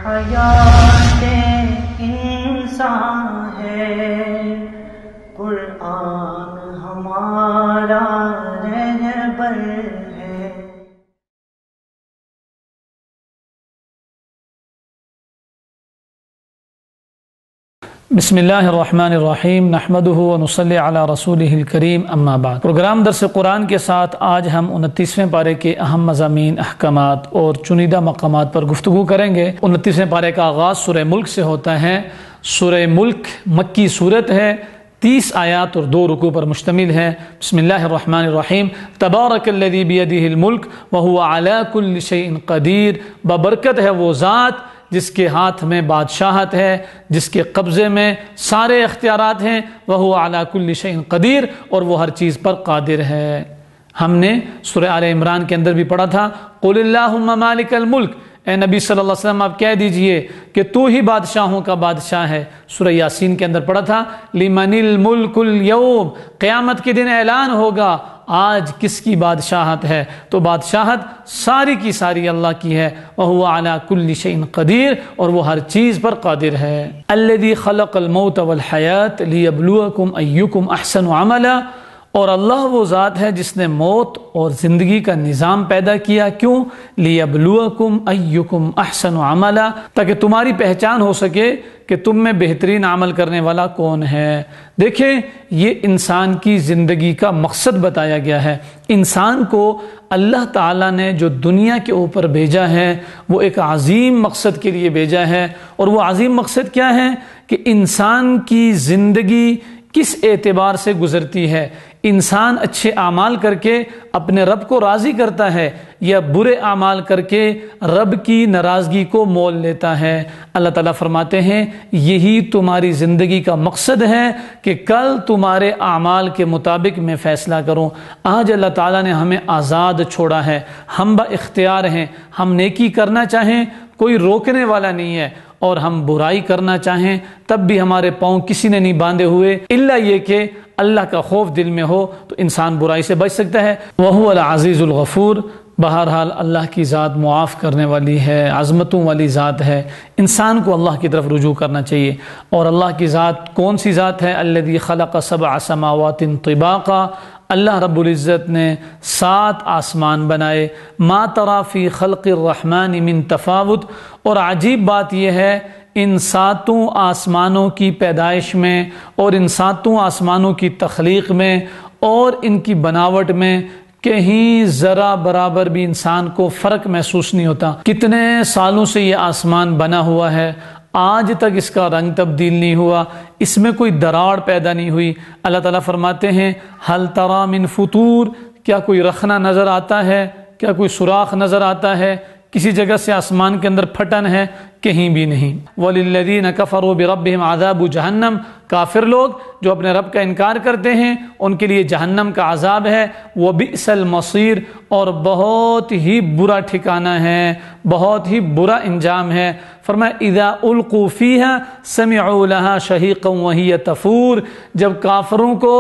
حیات انسان ہے، قرآن ہمارا رہبر ہے۔ بسم اللہ الرحمن الرحیم، نحمدہ ونصلی علی رسولہ الکریم، اما بعد۔ پروگرام درس قرآن کے ساتھ آج ہم 29ویں پارے کے اہم مضامین، احکامات اور چنیدہ مقامات پر گفتگو کریں گے۔ 29ویں پارے کا آغاز سورہ ملک سے ہوتا ہے۔ سورہ ملک مکی صورت ہے، 30 آیات اور 2 رکوع پر مشتمل ہے۔ بسم اللہ الرحمن الرحیم، تبارک الذی بیدہ الملک وہو علی کل شیء قدیر، بابرکت ہے وہ ذات جس کے ہاتھ میں بادشاہت ہے، جس کے قبضے میں سارے اختیارات ہیں، وہو علی کل شیء قدیر، اور وہ ہر چیز پر قادر ہے۔ ہم نے سورہ آل عمران کے اندر بھی پڑھا تھا، قل اللہم مالک الملک، اے نبی صلی اللہ علیہ وسلم آپ کہہ دیجئے کہ تو ہی بادشاہوں کا بادشاہ ہے۔ سورہ یاسین کے اندر پڑھا تھا، لمن الملک اليوم، قیامت کے دن اعلان ہوگا آج کس کی بادشاہت ہے، تو بادشاہت ساری کی ساری اللہ کی ہے۔ وہو علی کل شیء قدیر، اور وہ ہر چیز پر قادر ہے۔ الذی خلق الموت والحیات لیبلوکم ایکم احسن عملا، اور اللہ وہ ذات ہے جس نے موت اور زندگی کا نظام پیدا کیا، کیوں؟ لیبلوکم ایکم احسن عملا، تاکہ تمہاری پہچان ہو سکے کہ تم میں بہترین عمل کرنے والا کون ہے۔ دیکھیں، یہ انسان کی زندگی کا مقصد بتایا گیا ہے۔ انسان کو اللہ تعالیٰ نے جو دنیا کے اوپر بھیجا ہے وہ ایک عظیم مقصد کے لیے بھیجا ہے، اور وہ عظیم مقصد کیا ہے کہ انسان کی زندگی کس اعتبار سے گزرتی ہے۔ انسان اچھے اعمال کر کے اپنے رب کو راضی کرتا ہے یا برے اعمال کر کے رب کی ناراضگی کو مول لیتا ہے۔ اللہ تعالیٰ فرماتے ہیں یہی تمہاری زندگی کا مقصد ہے کہ کل تمہارے اعمال کے مطابق میں فیصلہ کروں۔ آج اللہ تعالیٰ نے ہمیں آزاد چھوڑا ہے، ہم با اختیار ہیں۔ ہم نیکی کرنا چاہیں کوئی روکنے والا نہیں ہے، اور ہم برائی کرنا چاہیں تب بھی ہمارے پاؤں کسی نے نہیں باندھے ہوئے، الا یہ کہ اللہ کا خوف دل میں ہو تو انسان برائی سے بچ سکتا ہے۔ وہو العزیز الغفور، بہرحال اللہ کی ذات معاف کرنے والی ہے، عظمتوں والی ذات ہے۔ انسان کو اللہ کی طرف رجوع کرنا چاہیے۔ اور اللہ کی ذات کون سی ذات ہے؟ الذی خلق 7 سماوات طباقا، اللہ رب العزت نے 7 آسمان بنائے۔ ما تری فی خلق الرحمن من تفاوت، اور عجیب بات یہ ہے ان 7 آسمانوں کی پیدائش میں اور ان 7 آسمانوں کی تخلیق میں اور ان کی بناوٹ میں کہیں ذرا برابر بھی انسان کو فرق محسوس نہیں ہوتا۔ کتنے سالوں سے یہ آسمان بنا ہوا ہے، آج تک اس کا رنگ تبدیل نہیں ہوا، اس میں کوئی دراڑ پیدا نہیں ہوئی۔ اللہ تعالیٰ فرماتے ہیں ہل تری من فطور، کیا کوئی رخنا نظر آتا ہے؟ کیا کوئی سوراخ نظر آتا ہے؟ کسی جگہ سے آسمان کے اندر پھٹن ہے؟ کہیں بھی نہیں۔ وَلِلَّذِينَ كَفَرُوا بِرَبِّهِمْ عَذَابُ جہنم، کافر لوگ جو اپنے رب کا انکار کرتے ہیں ان کے لیے جہنم کا عذاب ہے۔ وَبِئْسَ الْمَصِيرُ، اور بہت ہی برا ٹھکانہ ہے، بہت ہی برا انجام ہے۔ فرمایا اِذَا أُلْقُوا فِيهَا سَمِعُوا لَهَا شَهِيقًا وَهِيَ تَفُورُ، جب کافروں کو،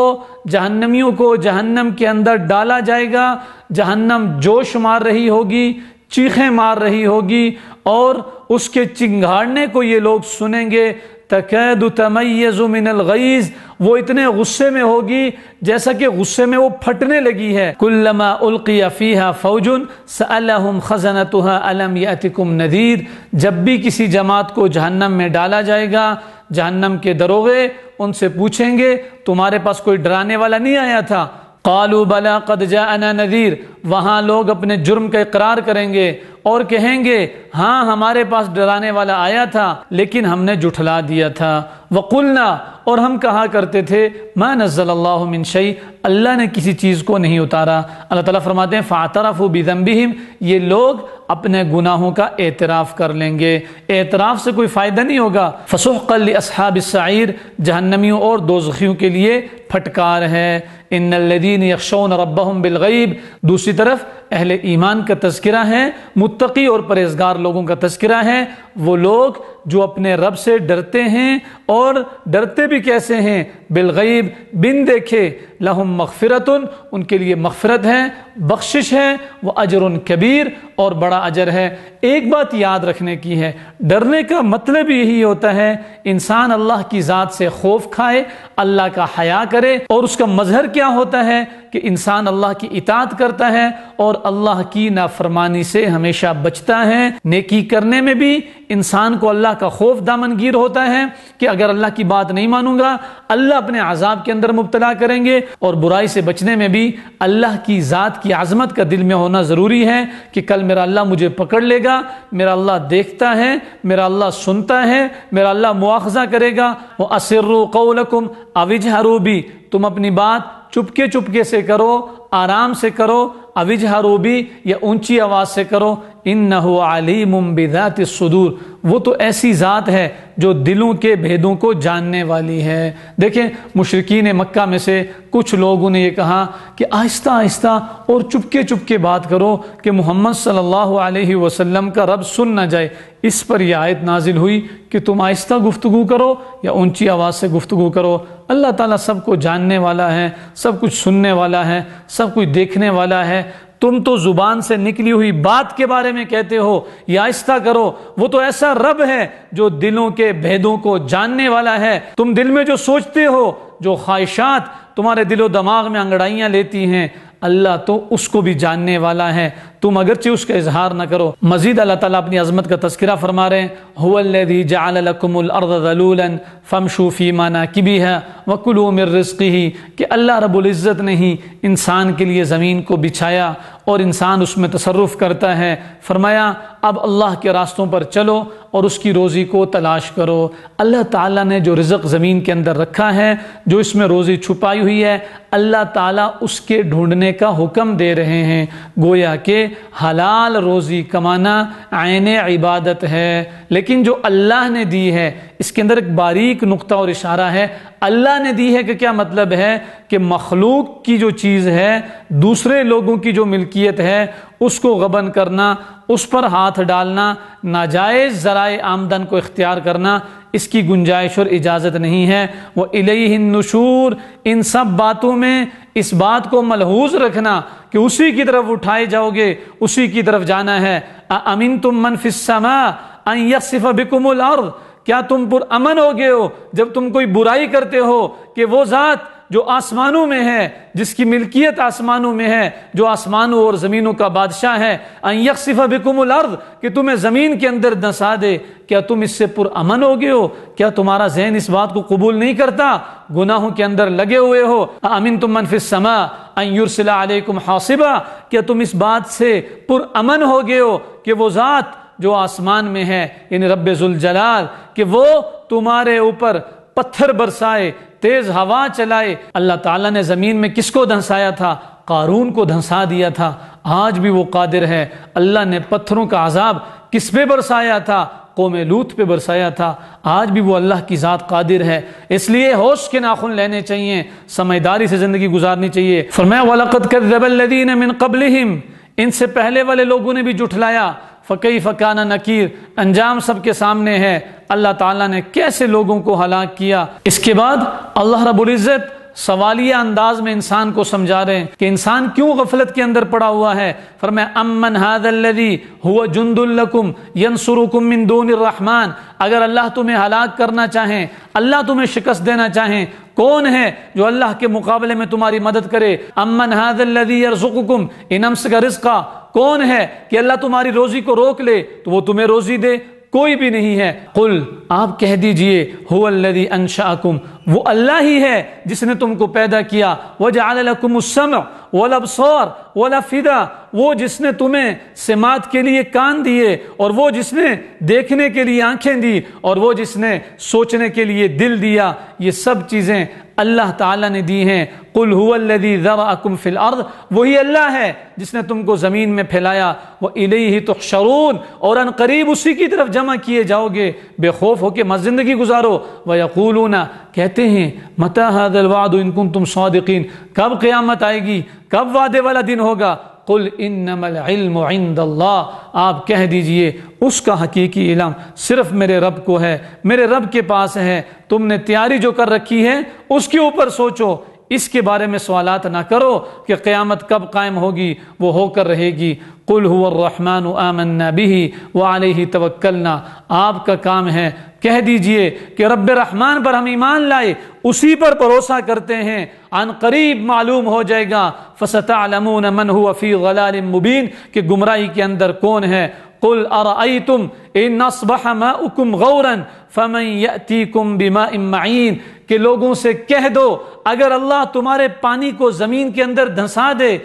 جہنمیوں کو جہنم کے اندر ڈالا جائے گا، جہنم جوش مار رہی ہوگی، چیخیں مار رہی ہوگی، اور اس کے چنگھاڑنے کو یہ لوگ سنیں گے۔ تکاد تمیز من الغیظ، وہ اتنے غصے میں ہوگی جیسا کہ غصے میں وہ پھٹنے لگی ہے۔ کلما القی فیہا فوج سألہم خزنتها الم یأتکم نذیر، جب بھی کسی جماعت کو جہنم میں ڈالا جائے گا، جہنم کے دروغے ان سے پوچھیں گے تمہارے پاس کوئی ڈرانے والا نہیں آیا تھا؟ قالوا بلا قد جاءنا نذیر، وہاں لوگ اپنے جرم کا اقرار کریں گے اور کہیں گے ہاں ہمارے پاس ڈرانے والا آیا تھا لیکن ہم نے جھٹلا دیا تھا۔ وقلنا، اور ہم کہا کرتے تھے ما نزل اللہ من شیء، اللہ نے کسی چیز کو نہیں اتارا۔ اللہ تعالیٰ فرماتے ہیں فاعترفوا بذنبہم، یہ لوگ اپنے گناہوں کا اعتراف کر لیں گے، اعتراف سے کوئی فائدہ نہیں ہوگا۔ فسحقا لاصحاب السعیر، جہنمیوں اور دوزخیوں کے لیے پھٹکار ہے۔ ان الذین یخشون ربہم بالغیب، دوسری طرف اہل ایمان کا تذکرہ ہے، متقی اور پرہیزگار لوگوں کا تذکرہ ہے، وہ لوگ جو اپنے رب سے ڈرتے ہیں، اور ڈرتے بھی کیسے ہیں؟ بالغیب، بن دیکھے، لہم مغفرۃ، ان کے لیے مغفرت ہے، بخشش ہے، وہ اجر کبیر، اور بڑا اجر ہے۔ ایک بات یاد رکھنے کی ہے، ڈرنے کا مطلب یہی ہوتا ہے انسان اللہ کی ذات سے خوف کھائے، اللہ کا حیا کرے، اور اس کا مظہر کیا ہوتا ہے کہ انسان اللہ کی اطاعت کرتا ہے اور اللہ کی نافرمانی سے ہمیشہ بچتا ہے۔ نیکی کرنے میں بھی انسان کو اللہ کا خوف دامنگیر ہوتا ہے کہ اگر اللہ کی بات نہیں مانوں گا اللہ اپنے عذاب کے اندر مبتلا کریں گے، اور برائی سے بچنے میں بھی اللہ کی ذات کی عظمت کا دل میں ہونا ضروری ہے کہ کل میرا اللہ مجھے پکڑ لے گا، میرا اللہ دیکھتا ہے، میرا اللہ سنتا ہے، میرا اللہ مواخذہ کرے گا۔ وَأَسِرُّوا قَوْلَكُمْ أَوِ اجْهَرُوا بِهِ، تم اپنی بات چپکے چپکے سے کرو، آرام سے کرو، أَوِ اجْهَرُوا بِهِ یا اونچی آواز سے کرو، إِنَّهُ عَلِيمٌ بِذَاتِ الصُّدُورِ، وہ تو ایسی ذات ہے جو دلوں کے بھیدوں کو جاننے والی ہے۔ دیکھیں مشرکین مکہ میں سے کچھ لوگوں نے یہ کہا کہ آہستہ آہستہ اور چپکے چپکے بات کرو کہ محمد صلی اللہ علیہ وسلم کا رب سن نہ جائے۔ اس پر یہ آیت نازل ہوئی کہ تم آہستہ گفتگو کرو یا اونچی آواز سے گفتگو کرو، اللہ تعالیٰ سب کو جاننے والا ہے، سب کچھ سننے والا ہے، سب کچھ دیکھنے والا ہے۔ تم تو زبان سے نکلی ہوئی بات کے بارے میں کہتے ہو یا آہستہ کرو، وہ تو ایسا رب ہے جو دلوں کے بھیدوں کو جاننے والا ہے۔ تم دل میں جو سوچتے ہو، جو خواہشات تمہارے دل و دماغ میں انگڑائیاں لیتی ہیں، اللہ تو اس کو بھی جاننے والا ہے، تم اگرچہ اس کا اظہار نہ کرو۔ مزید اللہ تعالیٰ اپنی عظمت کا تذکرہ فرما رہے ہیں، هو الذی جعل لکم الارض ذلولا فامشوا فی مناکبہا وکلوا من رزقہ، کہ اللہ رب العزت نے ہی انسان کے لیے زمین کو بچھایا اور انسان اس میں تصرف کرتا ہے۔ فرمایا اب اللہ کے راستوں پر چلو اور اس کی روزی کو تلاش کرو۔ اللہ تعالیٰ نے جو رزق زمین کے اندر رکھا ہے، جو اس میں روزی چھپائی ہوئی ہے، اللہ تعالیٰ اس کے ڈھونڈنے کا حکم دے رہے ہیں۔ گویا کہ حلال روزی کمانا عین عبادت ہے، لیکن جو اللہ نے دی ہے اس کے اندر ایک باریک نقطہ اور اشارہ ہے۔ اللہ نے دی ہے کہ کیا مطلب ہے کہ مخلوق کی جو چیز ہے، دوسرے لوگوں کی جو ملکیت ہے، اس کو غبن کرنا، اس پر ہاتھ ڈالنا، ناجائز ذرائع آمدن کو اختیار کرنا، اس کی گنجائش اور اجازت نہیں ہے۔ وَإِلَيْهِ النُّشُورُ، ان سب باتوں میں اس بات کو ملحوظ رکھنا کہ اسی کی طرف اٹھائے جاؤ گے، اسی کی طرف جانا ہے۔ أَأَمِنْتُم مَّن فِي السَّمَاءِ أَن يَخْسِفَ بِكُمُ الْأَرْضَ، کیا تم پر امن ہو گئے ہو جب تم کوئی برائی کرتے ہو کہ وہ ذات جو آسمانوں میں ہے، جس کی ملکیت آسمانوں میں ہے، جو آسمانوں اور زمینوں کا بادشاہ ہے، ان یخسف بکم الارض، کہ تمہیں زمین کے اندر دھنسا دے، کیا تم اس سے پر امن ہو گئے ہو؟ کیا تمہارا ذہن اس بات کو قبول نہیں کرتا؟ گناہوں کے اندر لگے ہوئے ہو۔ امنتم من فی السماء ان یرسل علیکم حاصبا، کیا تم اس بات سے پر امن ہو گئے ہو کہ وہ ذات جو آسمان میں ہے، یعنی رب ذوالجلال، کہ وہ تمہارے اوپر پتھر برسائے، تیز ہوا چلائے۔ اللہ تعالیٰ نے زمین میں کس کو دھنسایا تھا؟ قارون کو دھنسا دیا تھا۔ آج بھی وہ قادر ہے۔ اللہ نے پتھروں کا عذاب کس پہ برسایا تھا؟ قوم لوط پہ برسایا تھا۔ آج بھی وہ اللہ کی ذات قادر ہے۔ اس لیے ہوش کے ناخن لینے چاہیے، سمجھداری سے زندگی گزارنی چاہیے۔ فرمایا وَلَقَدْ كَذَّبَ الَّذِينَ مِن قَبْلِهِمْ، ان سے پہلے والے لوگوں نے بھی جھٹلایا۔ فَكَيْفَ كَانَ نَكِيرٌ، انجام سب کے سامنے ہے۔ اللہ تعالیٰ نے کیسے لوگوں کو ہلاک کیا۔ اس کے بعد اللہ رب العزت سوالیہ انداز میں انسان کو سمجھا رہے ہیں کہ انسان کیوں غفلت کے اندر پڑا ہوا ہے۔ فرمایا امن هذا الذي هو جند لكم ينصركم من دون الرحمن، اگر اللہ تمہیں ہلاک کرنا چاہیں، اللہ تمہیں شکست دینا چاہیں، کون ہے جو اللہ کے مقابلے میں تمہاری مدد کرے؟ امن هذا الذي يرزقكم ان امسك رزقا، کون ہے کہ اللہ تمہاری روزی کو روک لے تو وہ تمہیں روزی دے؟ کوئی بھی نہیں ہے۔ قل، آپ کہہ دیجئے، هو الذی انشأکم، وہ اللہ ہی ہے جس نے تم کو پیدا کیا۔ وجعل لکم السمع والابصار والافئدہ، وہ جس نے تمہیں سماعت کے لیے کان دیے، اور وہ جس نے دیکھنے کے لیے آنکھیں دی، اور وہ جس نے سوچنے کے لیے دل دیا۔ یہ سب چیزیں اللہ تعالیٰ نے دی ہیں۔ قل هو الذی ذرأکم فی الارض، وہی اللہ ہے جس نے تم کو زمین میں پھیلایا۔ وإلیہ تحشرون، اور ان قریب اسی کی طرف جمع کیے جاؤ گے۔ بے خوف ہو کے مت زندگی گزارو۔ ویقولون، کہتے ہیں، متی ھذا الوعد ان کنتم صادقین، کب قیامت آئے گی، کب وعدے والا دن ہوگا؟ قل انما العلم عند اللہ، آپ کہہ دیجئے اس کا حقیقی علم صرف میرے رب کو ہے، میرے رب کے پاس ہے۔ تم نے تیاری جو کر رکھی ہے اس کے اوپر سوچو۔ اس کے بارے میں سوالات نہ کرو کہ قیامت کب قائم ہوگی، وہ ہو کر رہے گی۔ قل هو الرحمن آمنا به وعلیہ توکلنا، آپ کا کام ہے کہہ دیجئے کہ رب رحمان پر ہم ایمان لائے، اسی پر بھروسہ کرتے ہیں، عن قریب معلوم ہو جائے گا فستعلمون من هو فی ضلال مبین، کہ گمراہی کے اندر کون ہے۔ قل ارأیتم ان اصبح ماؤکم غورا فمن یأتیکم بماء معین، کہ لوگوں سے کہہ دو اگر اللہ تمہارے پانی کو زمین کے اندر دھنسا دے،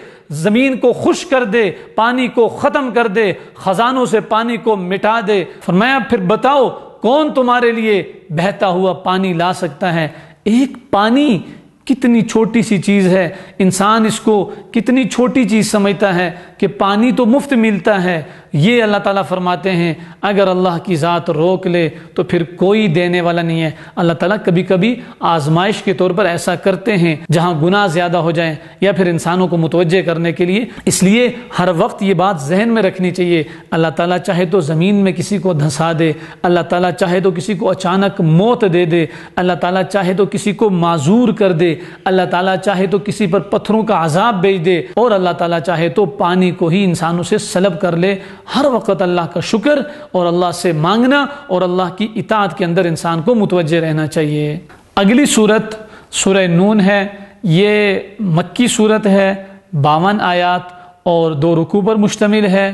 زمین کو خشک کر دے، پانی کو ختم کر دے، خزانوں سے پانی کو مٹا دے، فرمایا پھر بتاؤ کون تمہارے لیے بہتا ہوا پانی لا سکتا ہے۔ ایک پانی کتنی چھوٹی سی چیز ہے، انسان اس کو کتنی چھوٹی چیز سمجھتا ہے کہ پانی تو مفت ملتا ہے۔ یہ اللہ تعالیٰ فرماتے ہیں اگر اللہ کی ذات روک لے تو پھر کوئی دینے والا نہیں ہے۔ اللہ تعالیٰ کبھی کبھی آزمائش کے طور پر ایسا کرتے ہیں جہاں گناہ زیادہ ہو جائیں یا پھر انسانوں کو متوجہ کرنے کے لیے، اس لیے ہر وقت یہ بات ذہن میں رکھنی چاہیے، اللہ تعالیٰ چاہے تو زمین میں کسی کو دھنسا دے، اللہ تعالیٰ چاہے تو کسی کو اچانک موت دے دے، اللہ تعالیٰ چاہے تو کسی کو معذور کر دے، اللہ تعالیٰ چاہے تو کسی پر پتھروں کا عذاب بھیج دے، اور اللہ تعالیٰ چاہے تو پانی کو ہی انسانوں سے سلب کر لے۔ ہر وقت اللہ کا شکر اور اللہ سے مانگنا اور اللہ کی اطاعت کے اندر انسان کو متوجہ رہنا چاہیے۔ اگلی صورت سورہ نون ہے، یہ مکی صورت ہے، 52 آیات اور 2 رکوع پر مشتمل ہے۔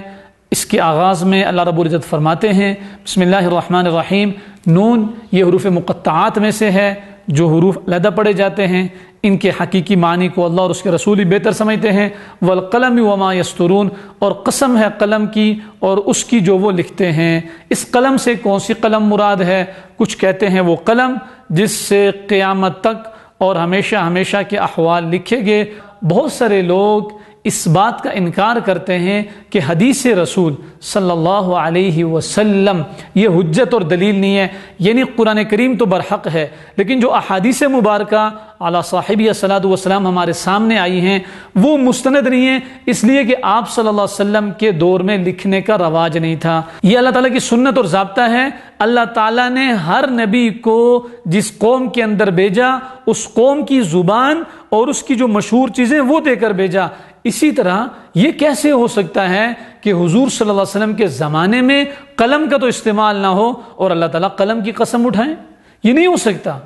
اس کے آغاز میں اللہ رب العزت فرماتے ہیں بسم اللہ الرحمن الرحیم۔ نون یہ حروف مقطعات میں سے ہے، جو حروف علیحدہ پڑھے جاتے ہیں ان کے حقیقی معنی کو اللہ اور اس کے رسول ہی بہتر سمجھتے ہیں۔ والقلم وما یسطرون، اور قسم ہے قلم کی اور اس کی جو وہ لکھتے ہیں۔ اس قلم سے کون سی قلم مراد ہے؟ کچھ کہتے ہیں وہ قلم جس سے قیامت تک اور ہمیشہ ہمیشہ کے احوال لکھے گئے۔ بہت سارے لوگ اس بات کا انکار کرتے ہیں کہ حدیث رسول صلی اللہ علیہ وسلم یہ حجت اور دلیل نہیں ہے، یعنی قرآن کریم تو برحق ہے لیکن جو احادیث مبارکہ علی صاحبہ الصلاۃ والسلام ہمارے سامنے آئی ہیں وہ مستند نہیں ہیں، اس لیے کہ آپ صلی اللہ علیہ وسلم کے دور میں لکھنے کا رواج نہیں تھا۔ یہ اللہ تعالیٰ کی سنت اور ضابطہ ہے، اللہ تعالیٰ نے ہر نبی کو جس قوم کے اندر بھیجا اس قوم کی زبان اور اس کی جو مشہور چیزیں وہ دے کر بھیجا۔ اسی طرح یہ کیسے ہو سکتا ہے کہ حضور صلی اللہ علیہ وسلم کے زمانے میں قلم کا تو استعمال نہ ہو اور اللہ تعالیٰ قلم کی قسم اٹھائیں؟ یہ نہیں ہو سکتا۔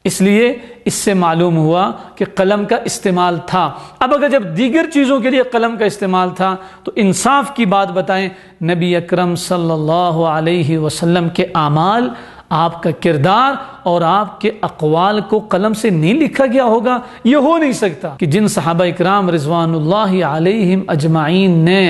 اس لیے اس سے معلوم ہوا کہ قلم کا استعمال تھا۔ اب اگر جب دیگر چیزوں کے لیے قلم کا استعمال تھا تو انصاف کی بات بتائیں، نبی اکرم صلی اللہ علیہ وسلم کے اعمال، آپ کا کردار اور آپ کے اقوال کو قلم سے نہیں لکھا گیا ہوگا؟ یہ ہو نہیں سکتا کہ جن صحابہ اکرام رضوان اللہ علیہم اجمعین نے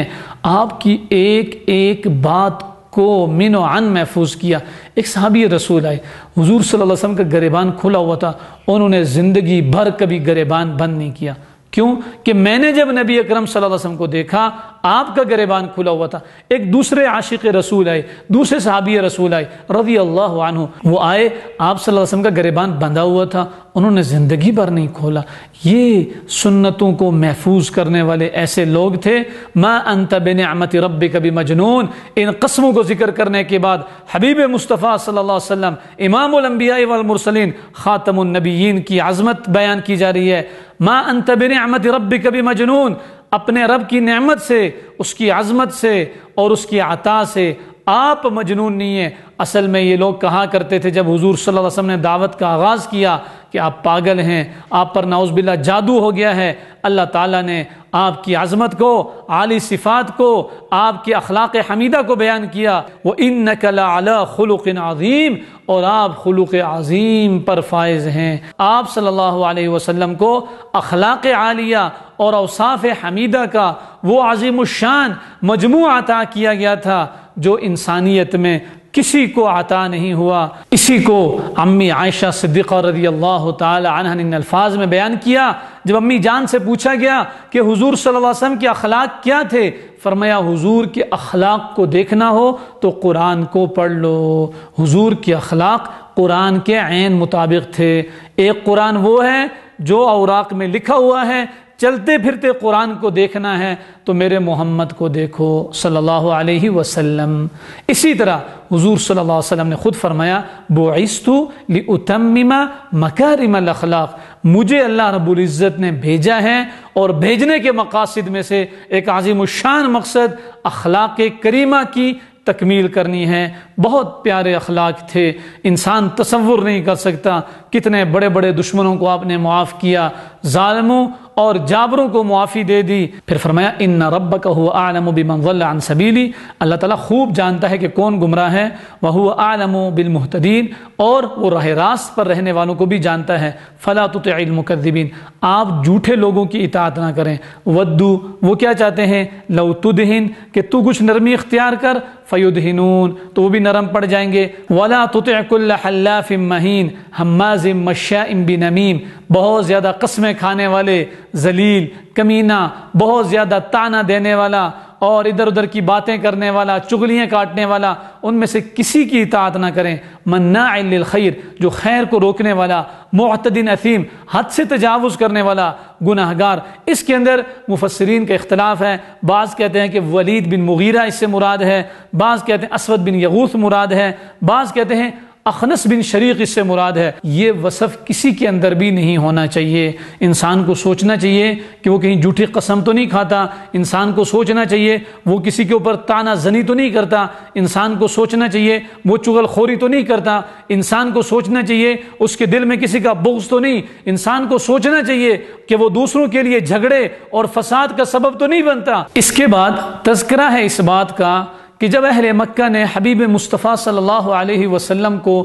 آپ کی ایک ایک بات کو من و عن محفوظ کیا۔ ایک صحابی رسول آئے، حضور صلی اللہ علیہ وسلم کا گریبان کھلا ہوا تھا، انہوں نے زندگی بھر کبھی گریبان بند نہیں کیا۔ کیوں؟ کہ میں نے جب نبی اکرم صلی اللہ علیہ وسلم کو دیکھا آپ کا گریبان کھلا ہوا تھا۔ ایک دوسرے عاشق رسول آئے، دوسرے صحابی رسول آئے رضی اللہ عنہ، وہ آئے، آپ صلی اللہ علیہ وسلم کا گریبان بندھا ہوا تھا، انہوں نے زندگی بھر نہیں کھولا۔ یہ سنتوں کو محفوظ کرنے والے ایسے لوگ تھے۔ ما انت بنعمت ربک بمجنون، ان قسموں کو ذکر کرنے کے بعد حبیب مصطفیٰ صلی اللہ علیہ وسلم امام الانبیاء والمرسلین خاتم النبیین کی عظمت بیان کی جا رہی ہے۔ ما انت بنعمت ربک بمجنون، اپنے رب کی نعمت سے، اس کی عظمت سے اور اس کی عطا سے آپ مجنون نہیں ہیں۔ اصل میں یہ لوگ کہا کرتے تھے جب حضور صلی اللہ علیہ وسلم نے دعوت کا آغاز کیا کہ آپ پاگل ہیں، آپ پر نعوذ باللہ جادو ہو گیا ہے۔ اللہ تعالیٰ نے آپ کی عظمت کو، عالی صفات کو، آپ کے اخلاق حمیدہ کو بیان کیا۔ وَإِنَّكَ لَعَلَىٰ خُلُقٍ عَظِيمٍ، اور آپ خلق عظیم پر فائز ہیں۔ آپ صلی اللہ علیہ وسلم کو اخلاق عالیہ اور اوصاف حمیدہ کا وہ عظیم الشان مجموعہ عطا کیا گیا تھا جو انسانیت میں کسی کو عطا نہیں ہوا۔ اسی کو امی عائشہ صدیقہ رضی اللہ تعالی عنہ نے ان الفاظ میں بیان کیا جب امی جان سے پوچھا گیا کہ حضور صلی اللہ علیہ وسلم کے اخلاق کیا تھے، فرمایا حضور کے اخلاق کو دیکھنا ہو تو قرآن کو پڑھ لو۔ حضور کے اخلاق قرآن کے عین مطابق تھے۔ ایک قرآن وہ ہے جو اوراق میں لکھا ہوا ہے، چلتے پھرتے قرآن کو دیکھنا ہے تو میرے محمد کو دیکھو صلی اللہ علیہ وسلم۔ اسی طرح حضور صلی اللہ علیہ وسلم نے خود فرمایا بعثت لأتمم مکارم الاخلاق، مجھے اللہ رب العزت نے بھیجا ہے اور بھیجنے کے مقاصد میں سے ایک عظیم الشان مقصد اخلاق کریمہ کی تکمیل کرنی ہے۔ بہت پیارے اخلاق تھے، انسان تصور نہیں کر سکتا کتنے بڑے بڑے دشمنوں کو آپ نے معاف کیا، ظالموں اور جابروں کو معافی دے دی۔ پھر فرمایا ان ربک هو اعلم بمن ضل عن سبیلی، اللہ تعالیٰ خوب جانتا ہے کہ کون گمراہ ہے، وهو اعلم بالمهتدین، اور وہ راہ راست پر رہنے والوں کو بھی جانتا ہے۔ فلا تطع المکذبین، آپ جھوٹے لوگوں کی اطاعت نہ کریں۔ ودو، وہ کیا چاہتے ہیں، لو تدہن، کہ تو کچھ نرمی اختیار کر، فیدہنون، تو وہ بھی نرم پڑ جائیں گے۔ ولا تطع کل حلاف مہین ہماز مشاء بنمیم، بہت زیادہ قسمیں کھانے والے، ذلیل، کمینہ، بہت زیادہ طعنہ دینے والا اور ادھر ادھر کی باتیں کرنے والا، چغلیاں کاٹنے والا، ان میں سے کسی کی اطاعت نہ کریں۔ مناع للخیر، جو خیر کو روکنے والا، معتد اثیم، حد سے تجاوز کرنے والا، گناہ گار۔ اس کے اندر مفسرین کا اختلاف ہے، بعض کہتے ہیں کہ ولید بن مغیرہ اس سے مراد ہے، بعض کہتے ہیں اسود بن یغوث مراد ہے، بعض کہتے ہیں اخنس بن شریق اس سے مراد ہے۔ یہ وصف کسی کے اندر بھی نہیں ہونا چاہیے۔ انسان کو سوچنا چاہیے کہ وہ کہیں جھوٹی قسم تو نہیں کھاتا، انسان کو سوچنا چاہیے وہ کسی کے اوپر طعنہ زنی تو نہیں کرتا، انسان کو سوچنا چاہیے وہ چغل خوری تو نہیں کرتا، انسان کو سوچنا چاہیے اس کے دل میں کسی کا بغض تو نہیں، انسان کو سوچنا چاہیے کہ وہ دوسروں کے لیے جھگڑے اور فساد کا سبب تو نہیں بنتا۔ اس کے بعد تذکرہ ہے اس بات کا کہ جب اہل مکہ نے حبیب مصطفیٰ صلی اللہ علیہ وسلم کو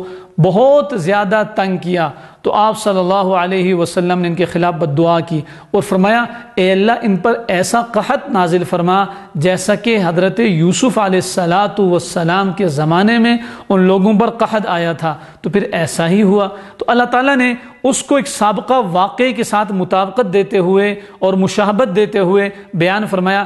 بہت زیادہ تنگ کیا تو آپ صلی اللہ علیہ وسلم نے ان کے خلاف بد دعا کی اور فرمایا اے اللہ ان پر ایسا قحط نازل فرما جیسا کہ حضرت یوسف علیہ السلام کے زمانے میں ان لوگوں پر قحط آیا تھا۔ تو پھر ایسا ہی ہوا، تو اللہ تعالیٰ نے اس کو ایک سابقہ واقعے کے ساتھ مطابقت دیتے ہوئے اور مشابہت دیتے ہوئے بیان فرمایا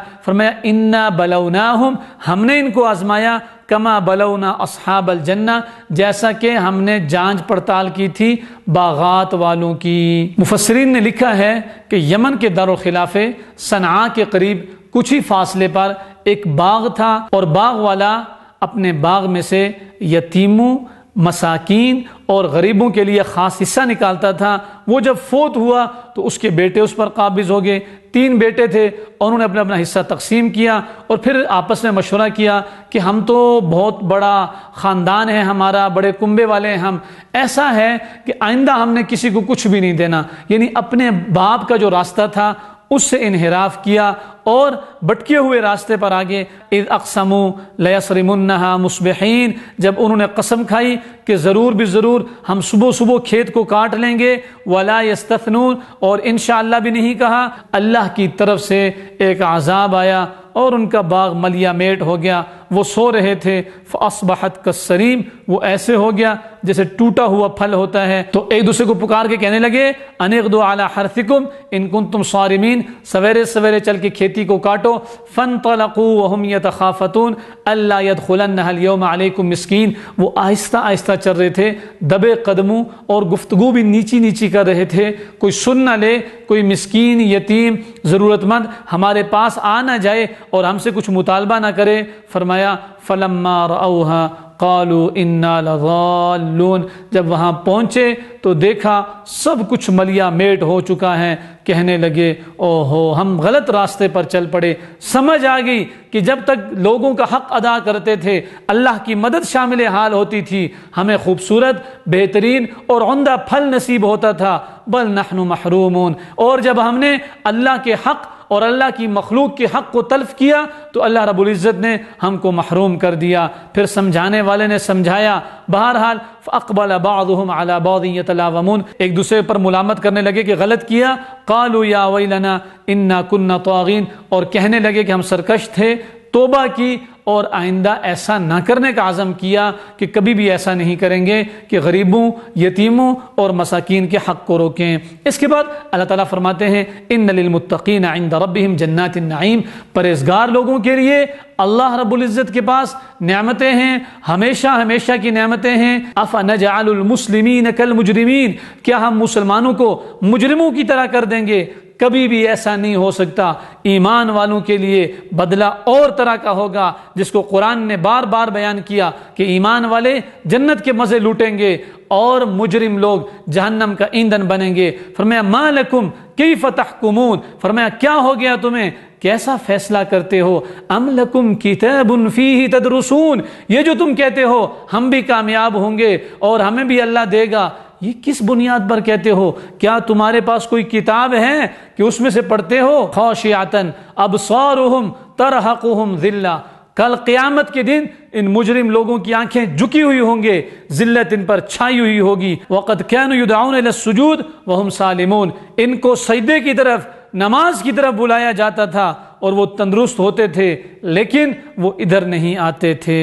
انا بلوناہم، ہم نے ان کو آزمایا، کما بلونا اصحاب الجنہ، جیسا کہ ہم نے جانچ پڑتال کی تھی باغات والوں کی۔ مفسرین نے لکھا ہے کہ یمن کے دارالخلافے صنعاء کے قریب کچھ ہی فاصلے پر ایک باغ تھا، اور باغ والا اپنے باغ میں سے یتیموں، مساکین اور غریبوں کے لیے خاص حصہ نکالتا تھا۔ وہ جب فوت ہوا تو اس کے بیٹے اس پر قابض ہو گئے، 3 بیٹے تھے، اور انہوں نے اپنا اپنا حصہ تقسیم کیا اور پھر آپس میں مشورہ کیا کہ ہم تو بہت بڑا خاندان ہے ہمارا، بڑے کنبے والے ہیں ہم، ایسا ہے کہ آئندہ ہم نے کسی کو کچھ بھی نہیں دینا، یعنی اپنے باپ کا جو راستہ تھا اس سے انحراف کیا اور بٹکے ہوئے راستے پر آگے۔ اذ اقسموا لیصرمنها مصبحین، جب انہوں نے قسم کھائی کہ ضرور بھی ضرور ہم صبح صبح کھیت کو کاٹ لیں گے، ولا یستثنون، اور انشاءاللہ بھی نہیں کہا، اللہ کی طرف سے ایک عذاب آیا اور ان کا باغ ملیا میٹ ہو گیا، وہ سو رہے تھے، فاصبحت کالصریم، وہ ایسے ہو گیا جیسے ٹوٹا ہوا پھل ہوتا ہے۔ تو ایک دوسرے کو پکار کے کہنے لگے ان اغدوا علی حرثکم ان کنتم صارمین، سویرے سویرے چل کے کھیتی کو کاٹو۔ فانطلقوا وهم يتخافتون الا يدخلنها اليوم عليكم مسکین، وہ آہستہ آہستہ چل رہے تھے، دبے قدموں، اور گفتگو بھی نیچی نیچی کر رہے تھے، کوئی سن نہ لے، کوئی مسکین، یتیم، ضرورت مند ہمارے پاس آ نہ جائے اور ہم سے کچھ مطالبہ نہ کرے۔ فرمایا فلما رأوها قالوا انا لضالون، جب وہاں پہنچے تو دیکھا سب کچھ ملیا میٹ ہو چکا ہے، کہنے لگے او ہو ہم غلط راستے پر چل پڑے۔ سمجھ آ گئی کہ جب تک لوگوں کا حق ادا کرتے تھے اللہ کی مدد شامل حال ہوتی تھی، ہمیں خوبصورت، بہترین اور عمدہ پھل نصیب ہوتا تھا، بل نحن محرومون، اور جب ہم نے اللہ کے حق اور اللہ کی مخلوق کے حق کو تلف کیا تو اللہ رب العزت نے ہم کو محروم کر دیا۔ پھر سمجھانے والے نے سمجھایا، بہرحال فاقبل بعضهم على بعض يتلاومون، ایک دوسرے پر ملامت کرنے لگے کہ غلط کیا۔ قالوا یا ویلنا انا كنا طاغین، اور کہنے لگے کہ ہم سرکش تھے، توبہ کی اور آئندہ ایسا نہ کرنے کا عزم کیا کہ کبھی بھی ایسا نہیں کریں گے کہ غریبوں، یتیموں اور مساکین کے حق کو روکیں۔ اس کے بعد اللہ تعالیٰ فرماتے ہیں ان للمتقین عند ربهم جنات النعیم، پرہیزگار لوگوں کے لیے اللہ رب العزت کے پاس نعمتیں ہیں، ہمیشہ ہمیشہ کی نعمتیں ہیں۔ افنجعل المسلمین کالمجرمین، کیا ہم مسلمانوں کو مجرموں کی طرح کر دیں گے؟ کبھی بھی ایسا نہیں ہو سکتا۔ ایمان والوں کے لیے بدلہ اور طرح کا ہوگا، جس کو قرآن نے بار بار بیان کیا کہ ایمان والے جنت کے مزے لوٹیں گے اور مجرم لوگ جہنم کا ایندھن بنیں گے۔ فرمایا ما لکم کیف تحکمون، فرمایا کیا ہو گیا تمہیں، کیسا فیصلہ کرتے ہو؟ ام لکم کتاب فیہ تدرسون، یہ جو تم کہتے ہو ہم بھی کامیاب ہوں گے اور ہمیں بھی اللہ دے گا، یہ کس بنیاد پر کہتے ہو؟ کیا تمہارے پاس کوئی کتاب ہے کہ اس میں سے پڑھتے ہو؟ خاشعۃ ابصارہم ترہقہم ذلہ، کل قیامت کے دن ان مجرم لوگوں کی آنکھیں جھکی ہوئی ہوں گے، ذلت ان پر چھائی ہوئی ہوگی۔ وقد كانوا يدعون الى السجود وهم سالمون، ان کو سجدے کی طرف، نماز کی طرف بلایا جاتا تھا اور وہ تندرست ہوتے تھے، لیکن وہ ادھر نہیں آتے تھے۔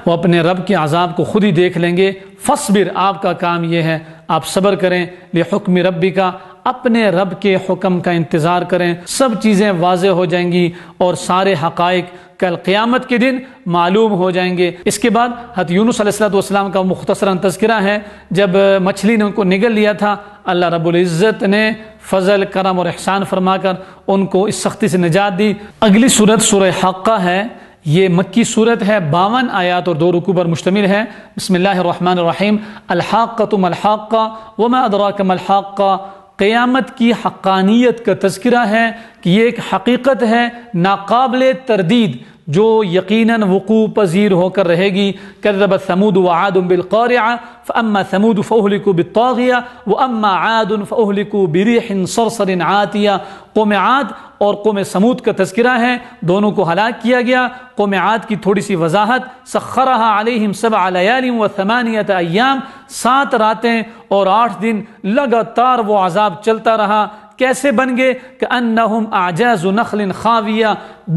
وہ اپنے رب کے عذاب کو خود ہی دیکھ لیں گے۔ فاصبر، آپ کا کام یہ ہے آپ صبر کریں، لحکم ربک، اپنے رب کے حکم کا انتظار کریں، سب چیزیں واضح ہو جائیں گی اور سارے حقائق کل قیامت کے دن معلوم ہو جائیں گے۔ اس کے بعد حضرت یونس علیہ السلام کا مختصراً تذکرہ ہے۔ جب مچھلی نے ان کو نگل لیا تھا، اللہ رب العزت نے فضل، کرم اور احسان فرما کر ان کو اس سختی سے نجات دی۔ اگلی صورت سورہ حاقہ ہے، یہ مکی صورت ہے، 52 آیات اور 2 رکوع پر مشتمل ہے۔ بسم اللہ الرحمن الرحیم۔ الحاقۃ ما الحاقہ وما ادراک ما الحاقہ، قیامت کی حقانیت کا تذکرہ ہے کہ یہ ایک حقیقت ہے ناقابل تردید جو یقیناً وقوع پذیر ہو کر رہے گی۔ کذبت ثمود وعاد بالقارعہ فاما ثمود فاہلکوا بالطاغیہ واما عاد فاہلکوا بريح صرصر عاتیہ۔ قوم عاد اور قوم ثمود کا تذکرہ ہے، دونوں کو ہلاک کیا گیا۔ قوم عاد کی تھوڑی سی وضاحت، سخرها علیہم 7 لیال و8 ایام، 7 راتیں اور 8 دن لگاتار وہ عذاب چلتا رہا۔ کیسے بن گئے؟ کأنہم اعجاز نخل خاویہ،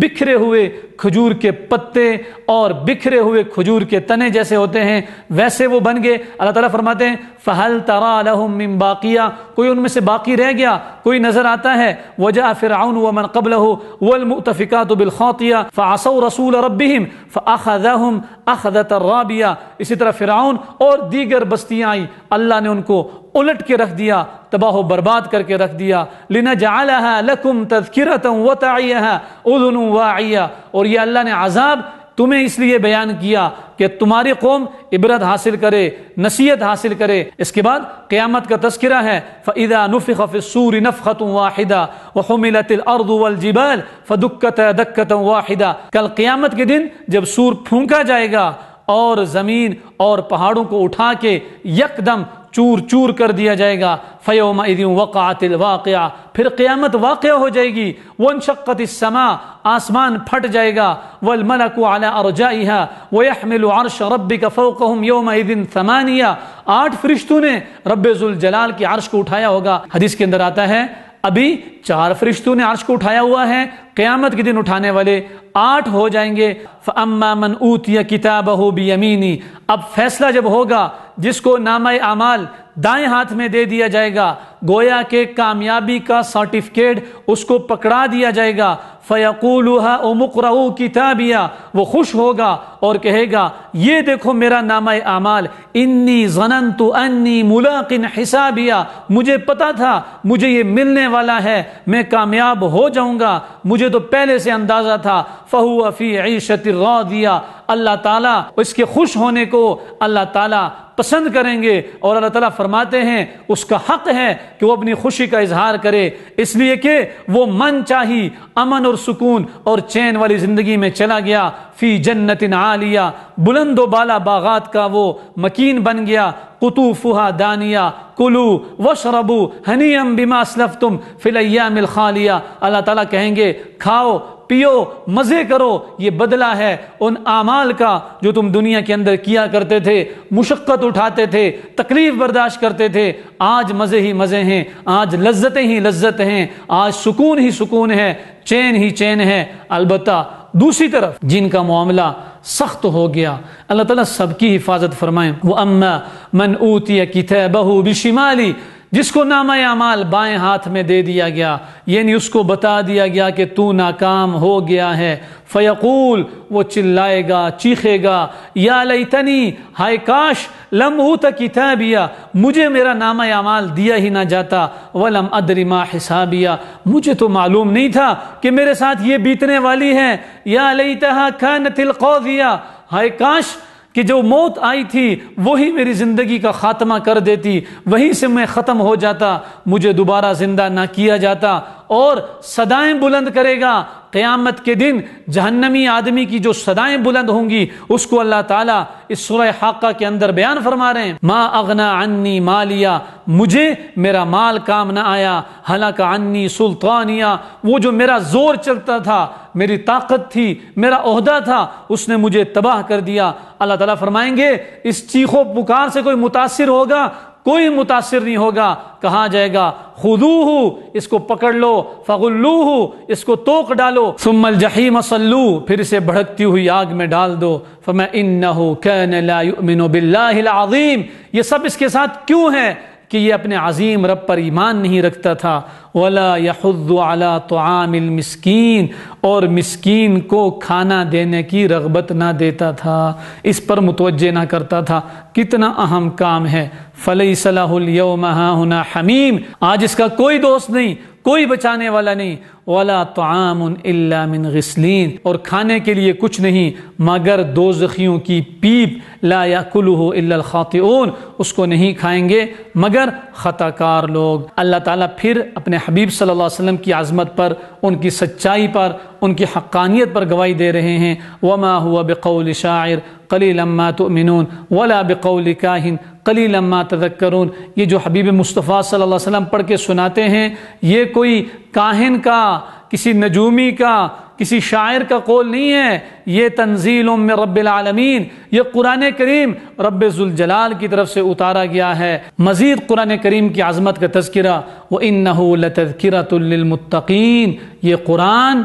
بکھرے ہوئے کھجور کے پتے اور بکھرے ہوئے کھجور کے تنے جیسے ہوتے ہیں، ویسے وہ بن گئے۔ اللہ تعالیٰ فرماتے ہیں فہل تری لہم من باقیہ، کوئی ان میں سے باقی رہ گیا، کوئی نظر آتا ہے؟ وجاء فرعون ومن قبلہ والمؤتفکات بالخاطیہ فعصوا رسول ربہم فاخذہم اخذۃ رابیہ۔ اسی طرح فرعون اور دیگر بستیاں آئی، اللہ نے ان کو الٹ کے رکھ دیا، تباہ و برباد کر کے رکھ دیا۔ لنجعلها لکم تذکرۃ وتعیھا اذن واعیہ، اور یہ اللہ نے عذاب تمہیں اس لیے بیان کیا کہ تمہاری قوم عبرت حاصل کرے، نصیحت حاصل کرے۔ اس کے بعد قیامت کا تذکرہ ہے فَإِذَا نُفِخَ فِي الصُّورِ نَفْخَةٌ وَاحِدَةٌ وَحُمِلَتِ الْأَرْضُ وَالْجِبَالُ فَدُكَّتَا دَكَّةً وَاحِدَةً، کل قیامت کے دن جب سور پھونکا جائے گا اور زمین اور پہاڑوں کو اٹھا کے یکدم چور چور کر دیا جائے گا۔ فَيَوْمَئِذٍ وَقَعَتِ الْوَاقِعَةُ، پھر قیامت واقع ہو جائے گی۔ وَانشَقَّتِ السَّمَاءُ، آسمان پھٹ جائے گا۔ وَالْمَلَكُ عَلَىٰ أَرْجَائِهَا وَيَحْمِلُ عَرْشَ رَبِّكَ فَوْقَهُمْ يَوْمَئِذٍ ثَمَانِيَةٌ، 8 فرشتوں نے رب ذوالجلال کے عرش کو اٹھایا ہوگا۔ حدیث کے اندر آتا ہے ابھی 4 فرشتوں نے عرش کو اٹھایا ہوا ہے، قیامت کے دن اٹھانے والے 8 ہو جائیں گے۔ فَأَمَّا مَنْ أُوتِيَ كِتَابَهُ بِيَمِينِهِ، اب فیصلہ جب ہوگا جس کو نامہ اعمال دائیں ہاتھ میں دے دیا جائے گا، گویا کہ کامیابی کا سرٹیفکیٹ اس کو پکڑا دیا جائے گا۔ فَيَقُولُ هَاؤُمُ اقْرَءُوا كِتَابِيَهْ، وہ خوش ہوگا اور کہے گا یہ دیکھو میرا نامہ اعمال، انی ظننت انی ملاق حسابیہ، مجھے پتا تھا مجھے یہ ملنے والا ہے، میں کامیاب ہو جاؤں گا، مجھے تو پہلے سے اندازہ تھا۔ فَهُوَ فِي عِيشَةٍ رَاضِيَةٍ، اللہ تعالیٰ اس کے خوش ہونے کو اللہ تعالیٰ پسند کریں گے، اور اللہ تعالیٰ فرماتے ہیں اس کا حق ہے کہ وہ اپنی خوشی کا اظہار کرے، اس لیے کہ وہ من چاہی امن اور سکون اور چین والی زندگی میں چلا گیا۔ فی جنت عالیہ، بلند و بالا باغات کا وہ مکین بن گیا۔ قطوفها دانیہ کلوا واشربوا ہنیئا بما اسلفتم فی الایام الخالیہ، اللہ تعالیٰ کہیں گے کھاؤ پیو مزے کرو، یہ بدلہ ہے ان اعمال کا جو تم دنیا کے اندر کیا کرتے تھے، مشقت اٹھاتے تھے، تکلیف برداشت کرتے تھے۔ آج مزے ہی مزے ہیں، آج لذتیں ہی لذت ہیں، آج سکون ہی سکون ہے، چین ہی چین ہے۔ البتہ دوسری طرف جن کا معاملہ سخت ہو گیا، اللہ تعالیٰ سب کی حفاظت فرمائیں۔ وَأَمَّا مَنْ أُوتِيَ كِتَابَهُ بِشِمَالِهِ، جس کو نامہ اعمال بائیں ہاتھ میں دے دیا گیا، یعنی اس کو بتا دیا گیا کہ تو ناکام ہو گیا ہے، فیقول، وہ چلائے گا، چیخے گا، یا لیتنی، ہائے کاش، لم اوت کتابیہ، مجھے میرا نامہ اعمال دیا ہی نہ جاتا، ولم ادری ما حسابیہ، مجھے تو معلوم نہیں تھا کہ میرے ساتھ یہ بیتنے والی ہے، یا لیتہا کانت القاضیہ، ہائے کاش کہ جو موت آئی تھی وہی میری زندگی کا خاتمہ کر دیتی، وہیں سے میں ختم ہو جاتا، مجھے دوبارہ زندہ نہ کیا جاتا۔ اور صدائیں بلند کرے گا قیامت کے دن، جہنمی آدمی کی جو صدائیں بلند ہوں گی اس کو اللہ تعالیٰ اس سورہ حاقہ کے اندر بیان فرما رہے ہیں، ما اغنا عنی مالیہ، مجھے میرا مال کام نہ آیا، ہلاک عنی سلطانیہ، وہ جو میرا زور چلتا تھا، میری طاقت تھی، میرا عہدہ تھا، اس نے مجھے تباہ کر دیا۔ اللہ تعالیٰ فرمائیں گے اس چیخو پکار سے کوئی متاثر ہوگا؟ کوئی متاثر نہیں ہوگا۔ کہا جائے گا خذوہ، اس کو پکڑ لو، فغلوہ، اس کو توق ڈالو، ثم الجحیم صلوہ، پھر اسے بھڑکتی ہوئی آگ میں ڈال دو۔ فرمایا انہ کان لا یؤمن باللہ العظیم، یہ سب اس کے ساتھ کیوں ہے کہ یہ اپنے عظیم رب پر ایمان نہیں رکھتا تھا، ولا یحض علی طعام المسکین، اور مسکین کو کھانا دینے کی رغبت نہ دیتا تھا، اس پر متوجہ نہ کرتا تھا۔ کتنا اہم کام ہے۔ فلیس لہ اليوم ہاہنا حمیم، آج اس کا کوئی دوست نہیں، کوئی بچانے والا نہیں، ولا طعام الا من غسلین، اور کھانے کے لیے کچھ نہیں مگر دوزخیوں کی پیپ، لا یاکلہ الا الخاطئون، اس کو نہیں کھائیں گے مگر خطا کار لوگ۔ اللہ تعالیٰ پھر اپنے حبیب صلی اللہ علیہ وسلم کی عظمت پر، ان کی سچائی پر، ان کی حقانیت پر گواہی دے رہے ہیں، وما هو بقول شاعر قلیلا ما تؤمنون ولا بقول کاہن قلیلا ما تذکرون۔ یہ جو حبیب مصطفیٰ صلی اللہ علیہ وسلم پڑھ کے سناتے ہیں، یہ کوئی کاہن کا، کسی نجومی کا، کسی شاعر کا قول نہیں ہے، یہ تنزیل من رب العالمین، یہ قرآن کریم رب ذوالجلال کی طرف سے اتارا گیا ہے۔ مزید قرآن کریم کی عظمت کا تذکرہ، وَإِنَّهُ لَتَذْكِرَةٌ لِّلْمُتَّقِينَ، یہ قرآن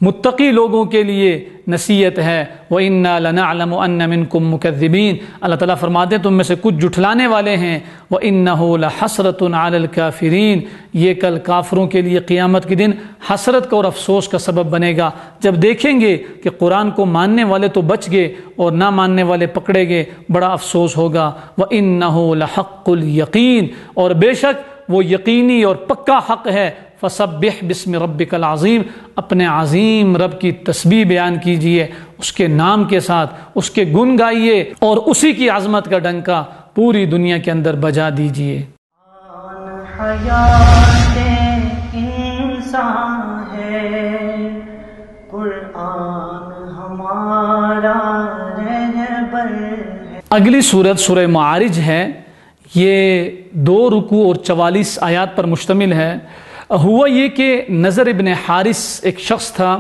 متقی لوگوں کے لیے نصیحت ہے۔ وَإِنَّا لَنَعْلَمُ أَنَّ مِنْكُمْ مُكَذِّبِينَ، اللہ تعالیٰ فرماتے ہیں تم میں سے کچھ جھٹلانے والے ہیں۔ وَإِنَّهُ لَحَسْرَةٌ عَلَى الْكَافِرِينَ، یہ کل کافروں کے لیے قیامت کے دن حسرت کا اور افسوس کا سبب بنے گا، جب دیکھیں گے کہ قرآن کو ماننے والے تو بچ گئے اور نہ ماننے والے پکڑے گئے، بڑا افسوس ہوگا۔ وَإِنَّهُ لَحَقُّ الْيَقِينَ، اور بے شک وہ یقینی اور پکا حق ہے۔ فسبح بسم ربک العظیم، اپنے عظیم رب کی تسبیح بیان کیجئے، اس کے نام کے ساتھ اس کے گن گائیے، اور اسی کی عظمت کا ڈنکا پوری دنیا کے اندر بجا دیجئے۔ حیات انسان ہے قرآن ہمارا رہبر ہے۔ اگلی سورت سورہ معارج ہے، یہ 2 رکوع اور 44 آیات پر مشتمل ہے۔ ہوا یہ کہ نضر ابن حارث ایک شخص تھا،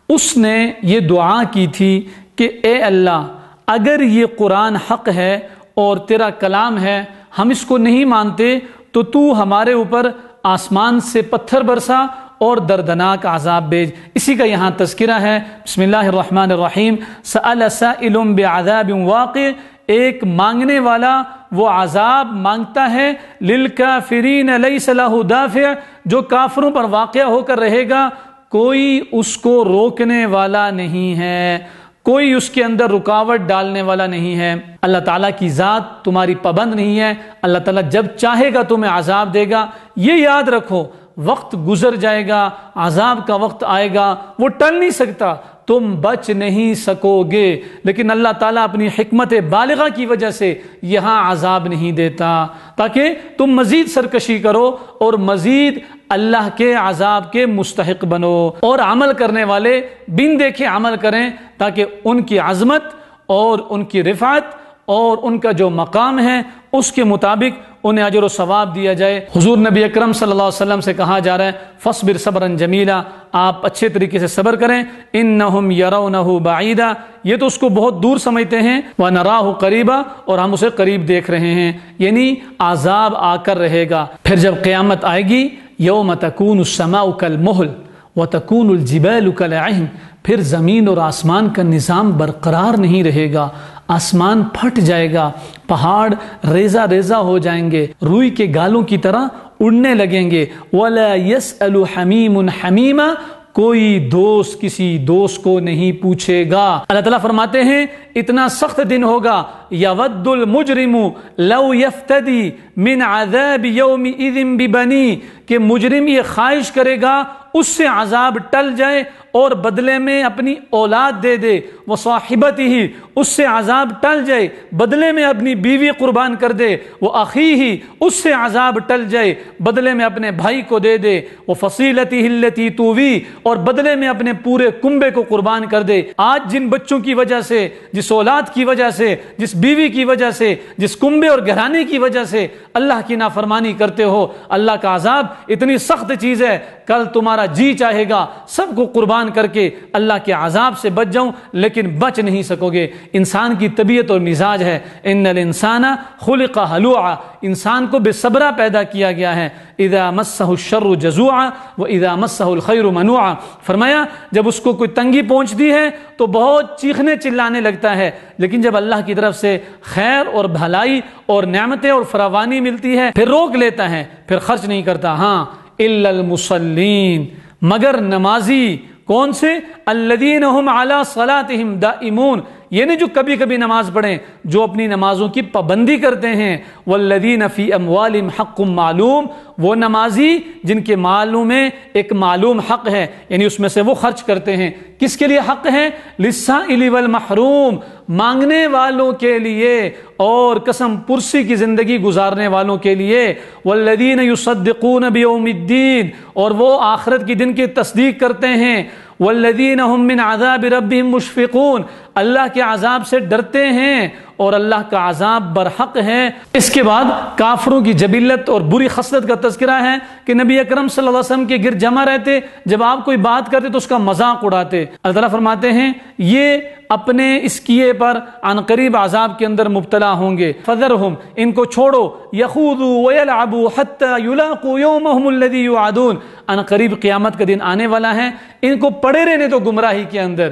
اس نے یہ دعا کی تھی کہ اے اللہ، اگر یہ قرآن حق ہے اور تیرا کلام ہے، ہم اس کو نہیں مانتے تو تو ہمارے اوپر آسمان سے پتھر برسا اور دردناک عذاب بھیج۔ اسی کا یہاں تذکرہ ہے۔ بسم اللہ الرحمن الرحیم۔ سأل سائل بعذاب واقع، ایک مانگنے والا وہ عذاب مانگتا ہے، للکافرین لیس لہ دافع، جو کافروں پر واقع ہو کر رہے گا، کوئی اس کو روکنے والا نہیں ہے، کوئی اس کے اندر رکاوٹ ڈالنے والا نہیں ہے۔ اللہ تعالیٰ کی ذات تمہاری پابند نہیں ہے، اللہ تعالیٰ جب چاہے گا تمہیں عذاب دے گا۔ یہ یاد رکھو، وقت گزر جائے گا، عذاب کا وقت آئے گا، وہ ٹل نہیں سکتا، تم بچ نہیں سکو گے، لیکن اللہ تعالیٰ اپنی حکمت بالغہ کی وجہ سے یہاں عذاب نہیں دیتا تاکہ تم مزید سرکشی کرو اور مزید اللہ کے عذاب کے مستحق بنو، اور عمل کرنے والے بن دیکھے عمل کریں تاکہ ان کی عظمت اور ان کی رفعت اور ان کا جو مقام ہے اس کے مطابق انہیں اجر و ثواب دیا جائے۔ حضور نبی اکرم صلی اللہ علیہ وسلم سے کہا جا رہا ہے فاصبر صبرا جمیلا، آپ اچھے طریقے سے صبر کریں۔ انہم یرونہ بعیدا، یہ تو اس کو بہت دور سمجھتے ہیں، ونراہ قریبا، اور ہم اسے قریب دیکھ رہے ہیں، یعنی عذاب آ کر رہے گا۔ پھر جب قیامت آئے گی، یوم تکون السماء کالمہل وتکون الجبال کالعہن، پھر زمین اور آسمان کا نظام برقرار نہیں رہے گا، آسمان پھٹ جائے گا، پہاڑ ریزہ ریزہ ہو جائیں گے، روئی کے گالوں کی طرح اڑنے لگیں گے۔ وَلَا يَسْأَلُ حَمِيمٌ حَمِيمًا، کوئی دوست کسی دوست کو نہیں پوچھے گا۔ اللہ تعالیٰ فرماتے ہیں اتنا سخت دن ہوگا، یود المجرم لو یفتدی من عذاب یومئذ ببنی، کہ مجرم یہ خواہش کرے گا اس سے عذاب ٹل جائے اور بدلے میں اپنی اولاد دے دے، وہ صاحبتی ہی اس سے عذاب ٹل جائے بدلے میں اپنی بیوی قربان کر دے، وہ اخی ہی اس سے عذاب ٹل جائے بدلے میں اپنے بھائی کو دے دے، وہ فصیلتی التی تووی اور بدلے میں اپنے پورے کنبے کو قربان کر دے۔ آج جن بچوں کی وجہ سے، جس اولاد کی وجہ سے، جس بیوی کی وجہ سے، جس کنبے اور گھرانے کی وجہ سے اللہ کی نافرمانی کرتے ہو، اللہ کا عذاب اتنی سخت چیز ہے، کل تمہارا جی چاہے گا سب کو قربان کر کے اللہ کے عذاب سے بچ جاؤں، لیکن بچ نہیں سکو گے۔ انسان کی طبیعت اور مزاج ہے، ان الانسان خلق ہلوعا، انسان کو بے صبرا پیدا کیا گیا ہے۔ اذا مسہ الشر جزوعا واذا مسہ الخیر منوعا، فرمایا جب اس کو کوئی تنگی پہنچتی ہے تو بہت چیخنے چلانے لگتا ہے، لیکن جب اللہ کی طرف سے خیر اور بھلائی اور نعمتیں اور فراوانی ملتی ہے پھر روک لیتا ہے، پھر خرچ نہیں کرتا۔ ہاں الا المصلین، مگر نمازی، کون سے؟ الذین هم علی صلاتهم دائمون، یہ نہیں جو کبھی کبھی نماز پڑھیں، جو اپنی نمازوں کی پابندی کرتے ہیں۔ والذین فی اموالہم حق معلوم، وہ نمازی جن کے مالوں میں ایک معلوم حق ہے، یعنی اس میں سے وہ خرچ کرتے ہیں۔ کس کے لیے حق ہے؟ للسائل والمحروم، مانگنے والوں کے لیے اور قسم پرسی کی زندگی گزارنے والوں کے لیے۔ والذین یصدقون بیوم الدین، اور وہ آخرت کے دن کی تصدیق کرتے ہیں۔ والذین هم من عذاب ربهم مشفقون، اللہ کے عذاب سے ڈرتے ہیں اور اللہ کا عذاب برحق ہے۔ اس کے بعد کافروں کی جبلت اور بری خصلت کا تذکرہ ہے کہ نبی اکرم صلی اللہ علیہ وسلم کے گرد جمع رہتے، جب آپ کوئی بات کرتے تو اس کا مذاق اڑاتے۔ اللہ تعالیٰ فرماتے ہیں یہ اپنے اس کیے پر عنقریب عذاب کے اندر مبتلا ہوں گے۔ فذرہم، ان کو چھوڑو، یخوضوا ویلعبوا حتی یلاقوا یومہم الذی یوعدون، عنقریب قیامت کا دن آنے والا ہے، ان کو پڑے رہنے تو گمراہی کے اندر۔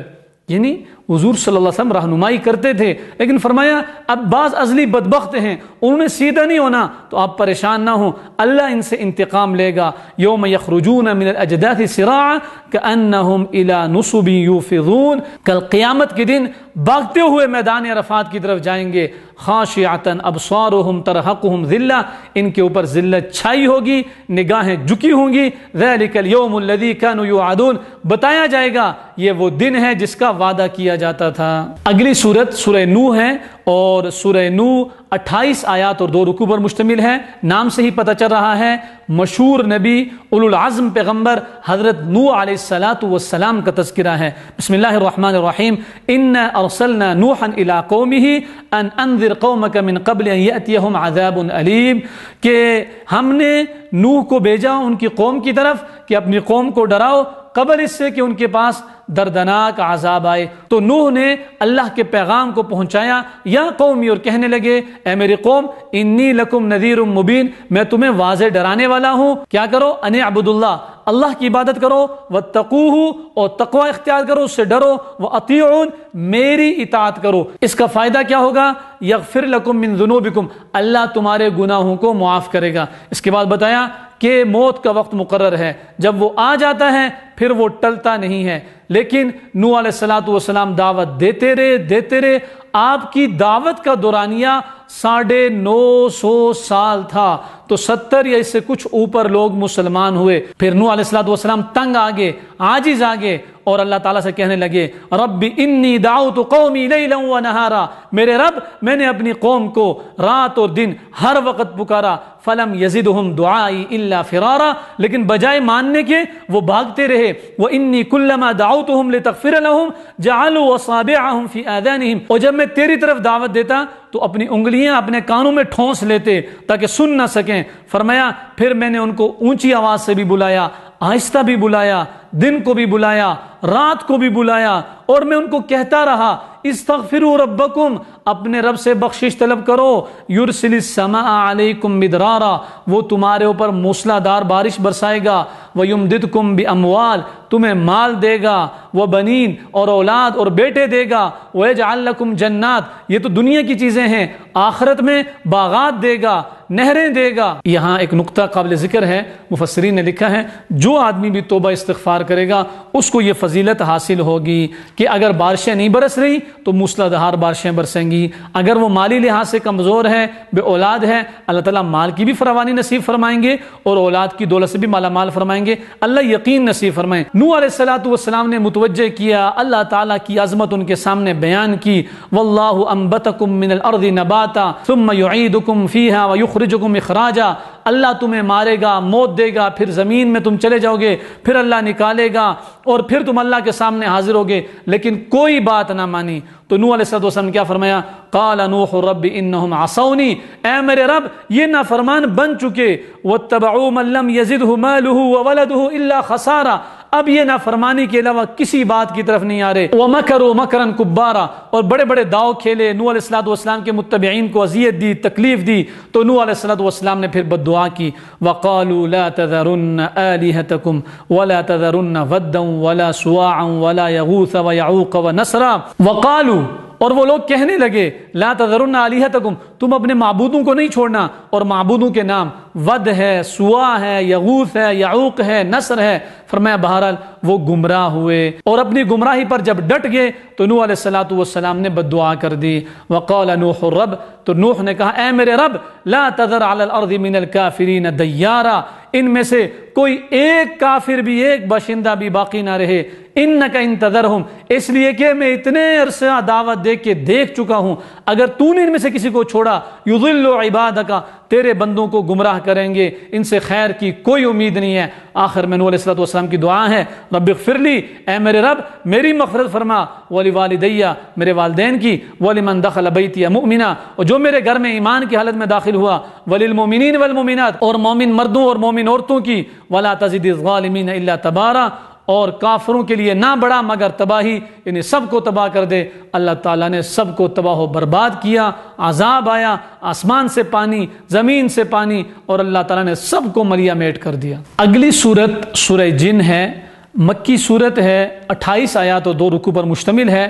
یعنی حضور صلی اللہ علیہ وسلم رہنمائی کرتے تھے، لیکن فرمایا اب بعض ازلی بدبخت ہیں، انہوں نے سیدھا نہیں ہونا، تو آپ پریشان نہ ہوں، اللہ ان سے انتقام لے گا۔ یوم یخرجون من الاجداث سراعا کانہم الی نصب یوفضون، کل قیامت کے دن بھاگتے ہوئے میدان عرفات کی طرف جائیں گے۔ خاشعۃ ابصارہم ترہقہم ذلہ، ان کے اوپر ذلت چھائی ہوگی، نگاہیں جھکی ہوں گی۔ ذلک الیوم الذی کانوا یوعدون، بتایا جائے گا یہ وہ دن ہے جس کا وعدہ کیا جاتا تھا۔ اگلی سورت سورہ نوح ہے، اور سورہ نوح 28 آیات اور 2 رکوع پر مشتمل ہے۔ نام سے ہی پتہ چل رہا ہے مشہور نبی اولو العزم پیغمبر حضرت نوح علیہ السلام کا تذکرہ ہے۔ بسم اللہ الرحمن الرحیم، انا ارسلنا نوحا الی قومہ ان انذر قومک من قبل ان یأتیہم عذاب علیم، کہ ہم نے نوح کو بھیجا ان کی قوم کی طرف کہ اپنی قوم کو ڈراؤ قبل اس سے کہ ان کے پاس دردناک عذاب آئے۔ تو نوح نے اللہ کے پیغام کو پہنچایا، یا قومی، اور کہنے لگے اے میری قوم، انی لکم نذیر مبین، میں تمہیں واضح ڈرانے والا ہوں، کیا کرو؟ ان اعبدوا اللہ، اللہ کی عبادت کرو، واتقوہ، اور تقوی اختیار کرو، اس سے ڈرو، واطیعون، میری اطاعت کرو۔ اس کا فائدہ کیا ہوگا؟ یغفر لکم من ذنوبکم، اللہ تمہارے گناہوں کو معاف کرے گا۔ اس کے بعد بتایا کہ موت کا وقت مقرر ہے، جب وہ آ جاتا ہے پھر وہ ٹلتا نہیں ہے۔ لیکن نوح علیہ السلام دعوت دیتے رہے، آپ کی دعوت کا دورانیہ 950 سال تھا، تو 70 یا اس سے کچھ اوپر لوگ مسلمان ہوئے۔ پھر نوح علیہ السلام تنگ آگے، عاجز آگے، اور اللہ تعالیٰ سے کہنے لگے رب انی دعوت قومی لیلا و نہارا، میرے رب میں نے اپنی قوم کو رات اور دن ہر وقت پکارا، فلم یزدہم دعائی الا فرارا، لیکن بجائے ماننے کے وہ بھاگتے رہے۔ وانی کلما دعوتہم لتغفر لہم جعلوا اصابعہم فی آذانہم، اور جب میں تیری طرف دعوت دیتا تو اپنی انگلیاں اپنے کانوں میں ٹھونس لیتے تاکہ سن نہ سکیں۔ فرمایا پھر میں نے ان کو اونچی آواز سے بھی بلایا، آہستہ بھی بلایا، دن کو بھی بلایا، رات کو بھی بلایا، اور میں ان کو کہتا رہا استغفروا ربکم، اپنے رب سے بخشش طلب کرو، یرسل السماء علیکم مدرارا، وہ تمہارے اوپر موسلا دار بارش برسائے گا، ویمددکم باموال، تمہیں مال دے گا، وبنین، اور اولاد اور بیٹے دے گا، ویجعل لکم جنات، یہ تو دنیا کی چیزیں ہیں، آخرت میں باغات دے گا، نہریں دے گا۔ یہاں ایک نقطہ قابل ذکر ہے، مفسرین نے لکھا ہے جو آدمی بھی توبہ استغفار کرے گا اس کو یہ فضیلت حاصل ہوگی کہ اگر بارشیں نہیں برس رہی تو موسلا دھار بارشیں برسیں گی، اگر وہ مالی لحاظ سے کمزور ہے، بے اولاد ہے، اللہ تعالیٰ مال کی بھی فراوانی نصیب فرمائیں گے اور اولاد کی دولت سے بھی مالا مال فرمائیں گے، اللہ یقین نصیب فرمائیں۔ نوح علیہ السلام نے متوجہ کیا، اللہ تعالیٰ کی عظمت ان کے سامنے بیان کی، واللہ انبتکم من الارض نباتا ثم یعیدکم فیہا ویخرجکم اخراجا، اللہ تمہیں مارے گا، موت دے گا، پھر زمین میں تم چلے جاؤ گے، پھر اللہ نکالے گا اور پھر تم اللہ کے سامنے حاضر ہوگے، لیکن کوئی بات نہ مانی۔ تو نوح علیہ السلام نے کیا فرمایا؟ قال نوح رب انہم عصونی، اے میرے رب یہ نافرمان بن چکے، واتبعوا من لم یزدہ مالہ وولدہ الا خسارا، اب یہ نافرمانی کے علاوہ کسی بات کی طرف نہیں آ رہے، وَمَكَرُوا مَكْرًا كُبَّارًا، اور بڑے بڑے داؤ کھیلے، نوح علیہ السلام کے متبعین کو اذیت دی، تکلیف دی، تو نوح علیہ السلام نے پھر بد دعا کی، وَقَالُوا لَا تَذَرُنَّ آلِهَتَكُمْ وَلَا تَذَرُنَّ وَدًّا وَلَا سُوَاعًا وَلَا يَغُوثَ وَيَعُوقَ وَنَسْرًا، وَقَالُوا، اور وہ لوگ کہنے لگے، لا تذرن آلہتکم، تم اپنے معبودوں کو نہیں چھوڑنا، اور معبودوں کے نام ود ہے، سوا ہے، یغوث ہے، یعوق ہے، نصر ہے، فرمایا بہرحال وہ گمراہ ہوئے اور اپنی گمراہی پر جب ڈٹ گئے تو نوح علیہ السلام نے بد دعا کر دی۔ وقال نوح الرب، تو نوح نے کہا اے میرے رب، لا تذر علی الارض من الکافرین دیارا، ان میں سے کوئی ایک کافر بھی، ایک باشندہ بھی باقی نہ رہے، انک ان تذرہم، اس لیے کہ میں اتنے عرصہ دعوت دے کے دیکھ چکا ہوں، اگر تو نے ان میں سے کسی کو چھوڑا، یضلوا عبادک، تیرے بندوں کو گمراہ کریں گے، ان سے خیر کی کوئی امید نہیں ہے۔ آخر میں نوح علیہ السلام کی دعا ہے، رب اغفر لی، اے میرے رب میری مغفرت فرما، ولوالدی، میرے والدین کی، ولمن دخل بیتی مؤمنا، اور جو میرے گھر میں ایمان کی حالت میں داخل ہوا، وللمؤمنین والمؤمنات، اور مومن مردوں اور مومن عورتوں کی، ولا تزد الظالمین الا تبارا، اور کافروں کے لیے نہ بڑا مگر تباہی، یعنی سب کو تباہ کر دے۔ اللہ تعالیٰ نے سب کو تباہ و برباد کیا، عذاب آیا، آسمان سے پانی، زمین سے پانی، اور اللہ تعالیٰ نے سب کو ملیا میٹ کر دیا۔ اگلی سورت سورہ جن ہے، مکی سورت ہے، 28 آیات اور 2 رکوع پر مشتمل ہے۔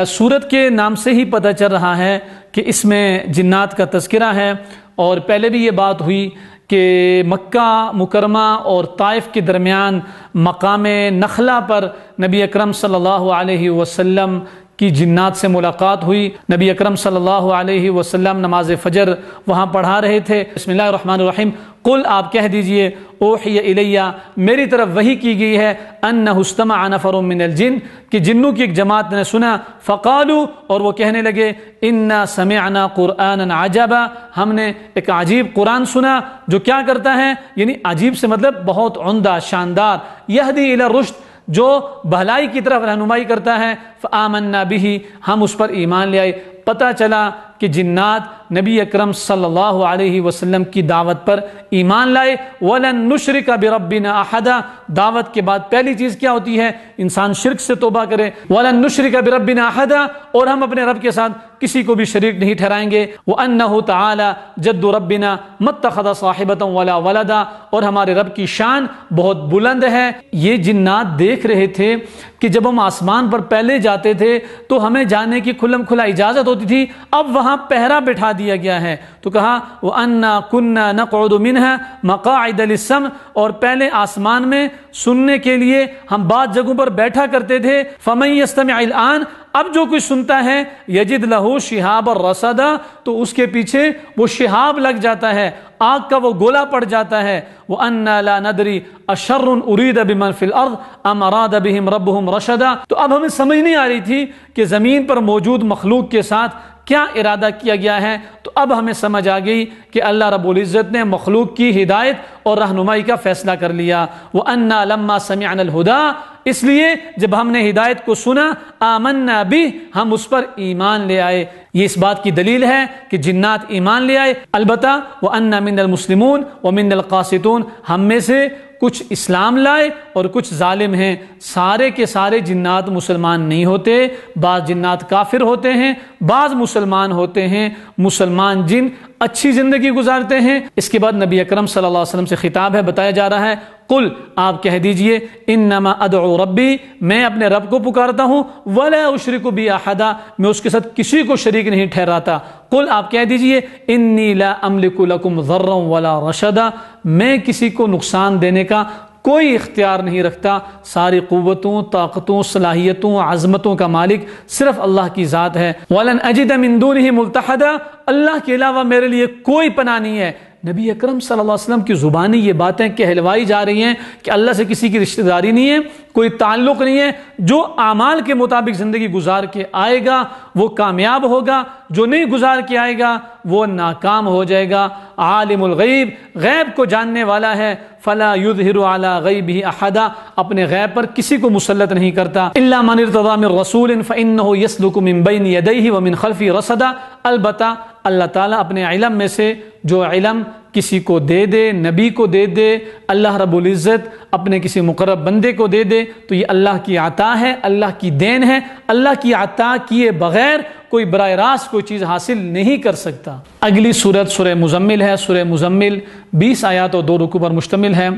سورت کے نام سے ہی پتہ چل رہا ہے کہ اس میں جنات کا تذکرہ ہے، اور پہلے بھی یہ بات ہوئی کہ مکہ مکرمہ اور طائف کے درمیان مقام نخلا پر نبی اکرم صلی اللہ علیہ وسلم کی جنات سے ملاقات ہوئی۔ نبی اکرم صلی اللہ علیہ وسلم نماز فجر وہاں پڑھا رہے تھے۔ بسم اللہ الرحمن الرحیم، قل، آپ کہہ دیجئے، اوحی الیہ، میری طرف وحی کی گئی ہے، انہ استمع نفر من الجن، کہ جنوں کی ایک جماعت نے سنا، فقالوا، اور وہ کہنے لگے، انا سمعنا قرآنا عجبا، ہم نے ایک عجیب قرآن سنا جو کیا کرتا ہے، یعنی عجیب سے مطلب بہت عمدہ، شاندار، یہدی الی الرشد، جو بھلائی کی طرف رہنمائی کرتا ہے، فآمنا بہ، ہم اس پر ایمان لے آئے۔ پتہ چلا کہ جنات نبی اکرم صلی اللہ علیہ وسلم کی دعوت پر ایمان لائے۔ وَلَن نُشْرِكَ بِرَبِّنَا أَحَدًا، دعوت کے بعد پہلی چیز کیا ہوتی ہے؟ انسان شرک سے توبہ کرے۔ وَلَن نُشْرِكَ بِرَبِّنَا أَحَدًا، اور ہم اپنے رب کے ساتھ کسی کو بھی شریک نہیں ٹھہرائیں گے۔ وَأَنَّهُ تَعَالَى جَدُّ رَبِّنَا مَا اتَّخَذَ صَاحِبَةً وَلَا وَلَدًا، اور ہمارے رب کی شان بہت بلند ہے۔ یہ جنات دیکھ رہے تھے کہ جب ہم آسمان پر پہلے جاتے تھے تو ہمیں جانے کی کھلم کھلا اجازت ہوتی تھی، اب وہاں پہرا بٹھا دیا گیا ہے، تو کہا وَأَنَّا كُنَّا نَقْعُدُ مِنْهَا مَقَاعِدَ لِلسَّمْعِ، اور پہلے آسمان میں سننے کے لیے ہم بعض جگہوں پر بیٹھا کرتے تھے۔ فَمَن يَسْتَمِعِ الْآنَ، اب جو کوئی سنتا ہے، یجد لہو شہاب الرصدا، تو اس کے پیچھے وہ شہاب لگ جاتا ہے، آگ کا وہ گولا پڑ جاتا ہے۔ وَأَنَّا لَا نَدْرِي أَشَرٌ أُرِيدَ بِمَنْ فِي الْأَرْضِ أَمْ أَرَادَ بِهِمْ رَبُّهُمْ رَشَدًا، تو اب ہمیں سمجھ نہیں آ رہی تھی کہ زمین پر موجود مخلوق کے ساتھ کیا ارادہ کیا گیا ہے، تو اب ہمیں سمجھ آ گئی کہ اللہ رب العزت نے مخلوق کی ہدایت اور رہنمائی کا فیصلہ کر لیا۔ وَأَنَّا لَمَّا سَمِعْنَا الْهُدَىٰ، اس لیے جب ہم نے ہدایت کو سنا، آمنا بھی، ہم اس پر ایمان لے آئے۔ یہ اس بات کی دلیل ہے کہ جنات ایمان لے آئے۔ البتہ وَأَنَّ مِنَ الْمُسْلِمُونَ وَمِنَ الْقَاسِطُونَ، ہم میں سے کچھ اسلام لائے اور کچھ ظالم ہیں۔ سارے کے سارے جنات مسلمان نہیں ہوتے، بعض جنات کافر ہوتے ہیں، بعض مسلمان ہوتے ہیں۔ مسلمان جن اچھی زندگی گزارتے ہیں۔ اس کے بعد نبی اکرم صلی اللہ علیہ وسلم سے خطاب ہے، بتایا جا رہا ہے قل، آپ کہہ دیجئے انما ادعو ربی، میں اپنے رب کو پکارتا ہوں، ولا اشرک بی احدا، میں اس کے ساتھ کسی کو شریک نہیں ٹھہراتا۔ قل، آپ کہہ دیجئے انی لا املک لکم ضرا ولا رشدا، میں کسی کو نقصان دینے کا کوئی اختیار نہیں رکھتا، ساری قوتوں، طاقتوں، صلاحیتوں، عظمتوں کا مالک صرف اللہ کی ذات ہے۔ وَلَنْ أَجِدَ مِن دُونِهِ مُلْتَحَدًا، اللہ کے علاوہ میرے لیے کوئی پناہ نہیں ہے۔ نبی اکرم صلی اللہ علیہ وسلم کی زبانی یہ باتیں کہلوائی جا رہی ہیں کہ اللہ سے کسی کی رشتہ داری نہیں ہے، کوئی تعلق نہیں ہے۔ جو اعمال کے مطابق زندگی گزار کے آئے گا وہ کامیاب ہوگا، جو نہیں گزار کے آئے گا وہ ناکام ہو جائے گا۔ عالم الغیب، غیب کو جاننے والا ہے، فلا یظہر علی غیبہ احدا، اپنے غیب پر کسی کو مسلط نہیں کرتا۔ الا من ارتضی من رسول فانہ یسلک من بین یدیہ ومن خلفہ رصدا، البتہ اللہ تعالیٰ اپنے علم میں سے جو علم کسی کو دے دے، نبی کو دے دے، اللہ رب العزت اپنے کسی مقرب بندے کو دے دے تو یہ اللہ کی عطا ہے، اللہ کی دین ہے۔ اللہ کی عطا کیے بغیر کوئی براہ راست کوئی چیز حاصل نہیں کر سکتا۔ اگلی سورت سورہ مزمل ہے۔ سورہ مزمل 20 آیات اور 2 رکوع پر مشتمل ہے۔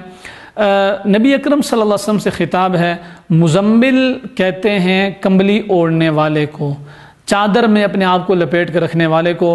نبی اکرم صلی اللہ علیہ وسلم سے خطاب ہے۔ مزمل کہتے ہیں کمبلی اوڑھنے والے کو، چادر میں اپنے آپ کو لپیٹ کر رکھنے والے کو۔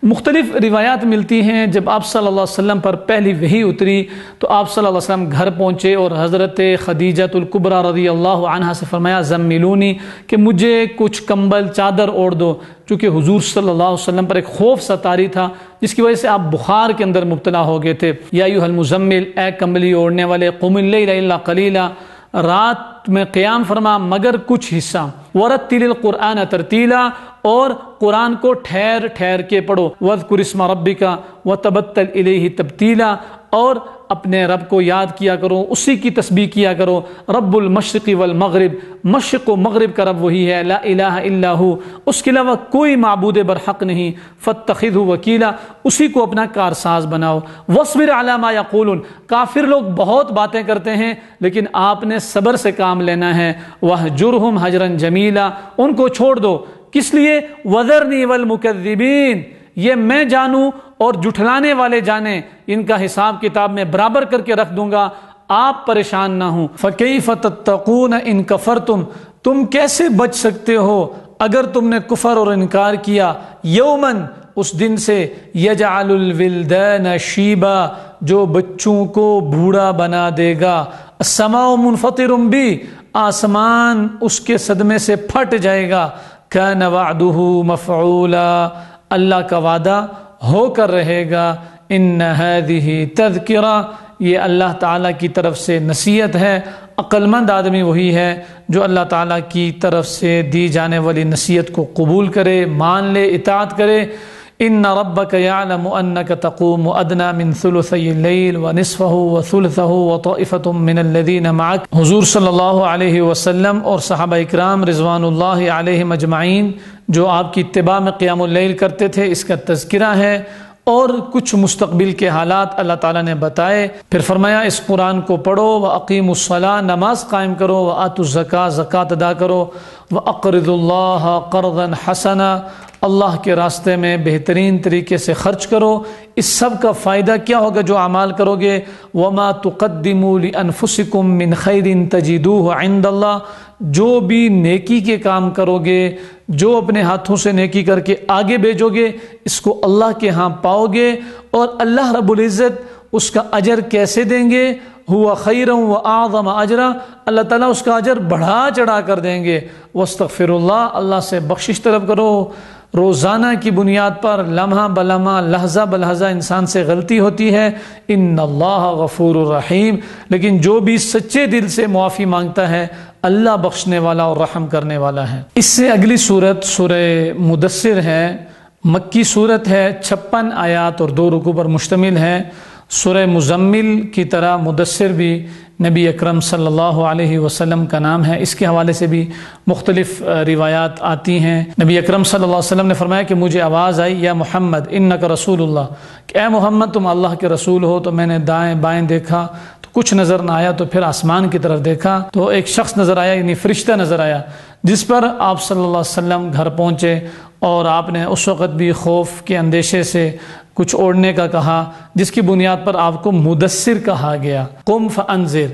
مختلف روایات ملتی ہیں جب آپ صلی اللہ علیہ وسلم پر پہلی وحی اتری تو آپ صلی اللہ علیہ وسلم گھر پہنچے اور حضرت خدیجۃ الکبریٰ رضی اللہ عنہا سے فرمایا زملونی، کہ مجھے کچھ کمبل چادر اوڑھ دو، چونکہ حضور صلی اللہ علیہ وسلم پر ایک خوف ستاری تھا جس کی وجہ سے آپ بخار کے اندر مبتلا ہو گئے تھے۔ یا ایھا المزمل، اے کمبلی اوڑھنے والے، قم اللیل الا قلیلا، رات میں قیام فرما مگر کچھ حصہ، ورتل القرآن ترتیلا، اور قرآن کو ٹھہر ٹھہر کے پڑھو، واذکر اسم ربک وتبتل الیہ تبتیلا، اور اپنے رب کو یاد کیا کرو، اسی کی تسبیح کیا کرو۔ رب المشرق والمغرب، مشرق و مغرب کا رب وہی ہے، لا الہ الا ہو، اس کے علاوہ کوئی معبود برحق نہیں، فاتخذہ وکیلا، اسی کو اپنا کارساز بناؤ۔ واصبر علی ما یقولون، کافر لوگ بہت باتیں کرتے ہیں لیکن آپ نے صبر سے کام لینا ہے۔ وہجرہم ہجرا جمیلا، ان کو چھوڑ دو، کس لیے؟ وذرنی والمکذبین، یہ میں جانوں اور جھٹلانے والے جانیں، ان کا حساب کتاب میں برابر کر کے رکھ دوں گا، آپ پریشان نہ ہوں۔ فکیف تتقون ان کفرتم، تم کیسے بچ سکتے ہو اگر تم نے کفر اور انکار کیا، یومن، اس دن سے، یجعل الولدان شیبا، جو بچوں کو بوڑھا بنا دے گا، السماء منفطر بی، آسمان اس کے صدمے سے پھٹ جائے گا، کان وعدہ مفعولا، اللہ کا وعدہ ہو کر رہے گا۔ ان ہذہ تذکرہ، یہ اللہ تعالیٰ کی طرف سے نصیحت ہے۔ عقل مند آدمی وہی ہے جو اللہ تعالیٰ کی طرف سے دی جانے والی نصیحت کو قبول کرے، مان لے، اطاعت کرے۔ ان ربک یعلم انک تقوم ادنی من ثلثی اللیل ونصفہ وثلثہ وطائفۃ من الذین معک، حضور صلی اللہ علیہ وسلم اور صحابہ اکرام رضوان اللہ علیہم اجمعین جو آپ کی اتباع میں قیام اللیل کرتے تھے، اس کا تذکرہ ہے، اور کچھ مستقبل کے حالات اللہ تعالیٰ نے بتائے۔ پھر فرمایا اس قرآن کو پڑھو، وَأَقِيمُوا الصَّلَاةَ، نماز قائم کرو، وَآتُوا الزَّكَاةَ، زکوٰۃ ادا کرو، وَأَقْرِضُوا اللَّهَ قَرْضًا حَسَنًا، اللہ کے راستے میں بہترین طریقے سے خرچ کرو۔ اس سب کا فائدہ کیا ہوگا جو اعمال کرو گے؟ وَمَا تُقَدِّمُوا لِأَنفُسِكُم مِّن خَيْرٍ تَجِدُوهُ عِندَ اللَّهِ، جو بھی نیکی کے کام کرو گے، جو اپنے ہاتھوں سے نیکی کر کے آگے بھیجو گے، اس کو اللہ کے ہاں پاؤ گے، اور اللہ رب العزت اس کا اجر کیسے دیں گے؟ ہوا خیرا واعظم اجرا، اللہ تعالیٰ اس کا اجر بڑھا چڑھا کر دیں گے۔ واستغفر اللہ، اللہ سے بخشش طلب کرو۔ روزانہ کی بنیاد پر لمحہ بلمحہ، لحظہ بلحظہ انسان سے غلطی ہوتی ہے، ان اللہ غفور الرحیم، لیکن جو بھی سچے دل سے معافی مانگتا ہے اللہ بخشنے والا اور رحم کرنے والا ہے۔ اس سے اگلی صورت سورہ مدثر ہے، مکی صورت ہے، 56 آیات اور 2 رکوع پر مشتمل ہے۔ سورہ مزمل کی طرح مدثر بھی نبی اکرم صلی اللہ علیہ وسلم کا نام ہے۔ اس کے حوالے سے بھی مختلف روایات آتی ہیں۔ نبی اکرم صلی اللہ علیہ وسلم نے فرمایا کہ مجھے آواز آئی یا محمد انک رسول اللہ، کہ اے محمد تم اللہ کے رسول ہو۔ تو میں نے دائیں بائیں دیکھا تو کچھ نظر نہ آیا، تو پھر آسمان کی طرف دیکھا تو ایک شخص نظر آیا، یعنی فرشتہ نظر آیا، جس پر آپ صلی اللہ علیہ وسلم گھر پہنچے اور آپ نے اس وقت بھی خوف کے اندیشے سے کچھ اوڑھنے کا کہا، جس کی بنیاد پر آپ کو مدثر کہا گیا۔ قم فانذر،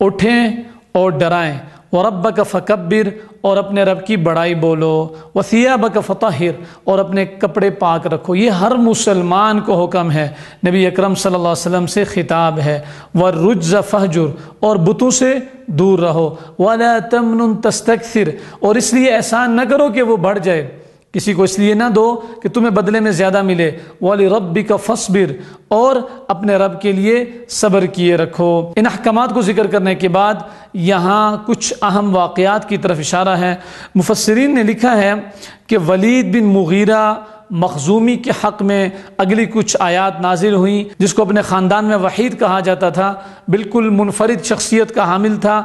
اٹھیں اور ڈرائیں، وربک فکبر، اور اپنے رب کی بڑائی بولو، وثیابک فطہر، اور اپنے کپڑے پاک رکھو۔ یہ ہر مسلمان کو حکم ہے، نبی اکرم صلی اللہ علیہ وسلم سے خطاب ہے۔ والرجز فہجر، اور بتوں سے دور رہو، ولا تمنن تستکثر، اور اس لیے احسان نہ کرو کہ وہ بڑھ جائے، کسی کو اس لیے نہ دو کہ تمہیں بدلے میں زیادہ ملے۔ وَلِرَبِّكَ فَاصْبِرْ، اور اپنے رب کے لیے صبر کیے رکھو۔ ان احکامات کو ذکر کرنے کے بعد یہاں کچھ اہم واقعات کی طرف اشارہ ہے۔ مفسرین نے لکھا ہے کہ ولید بن مغیرہ مخزومی کے حق میں اگلی کچھ آیات نازل ہوئیں، جس کو اپنے خاندان میں وحید کہا جاتا تھا، بالکل منفرد شخصیت کا حامل تھا۔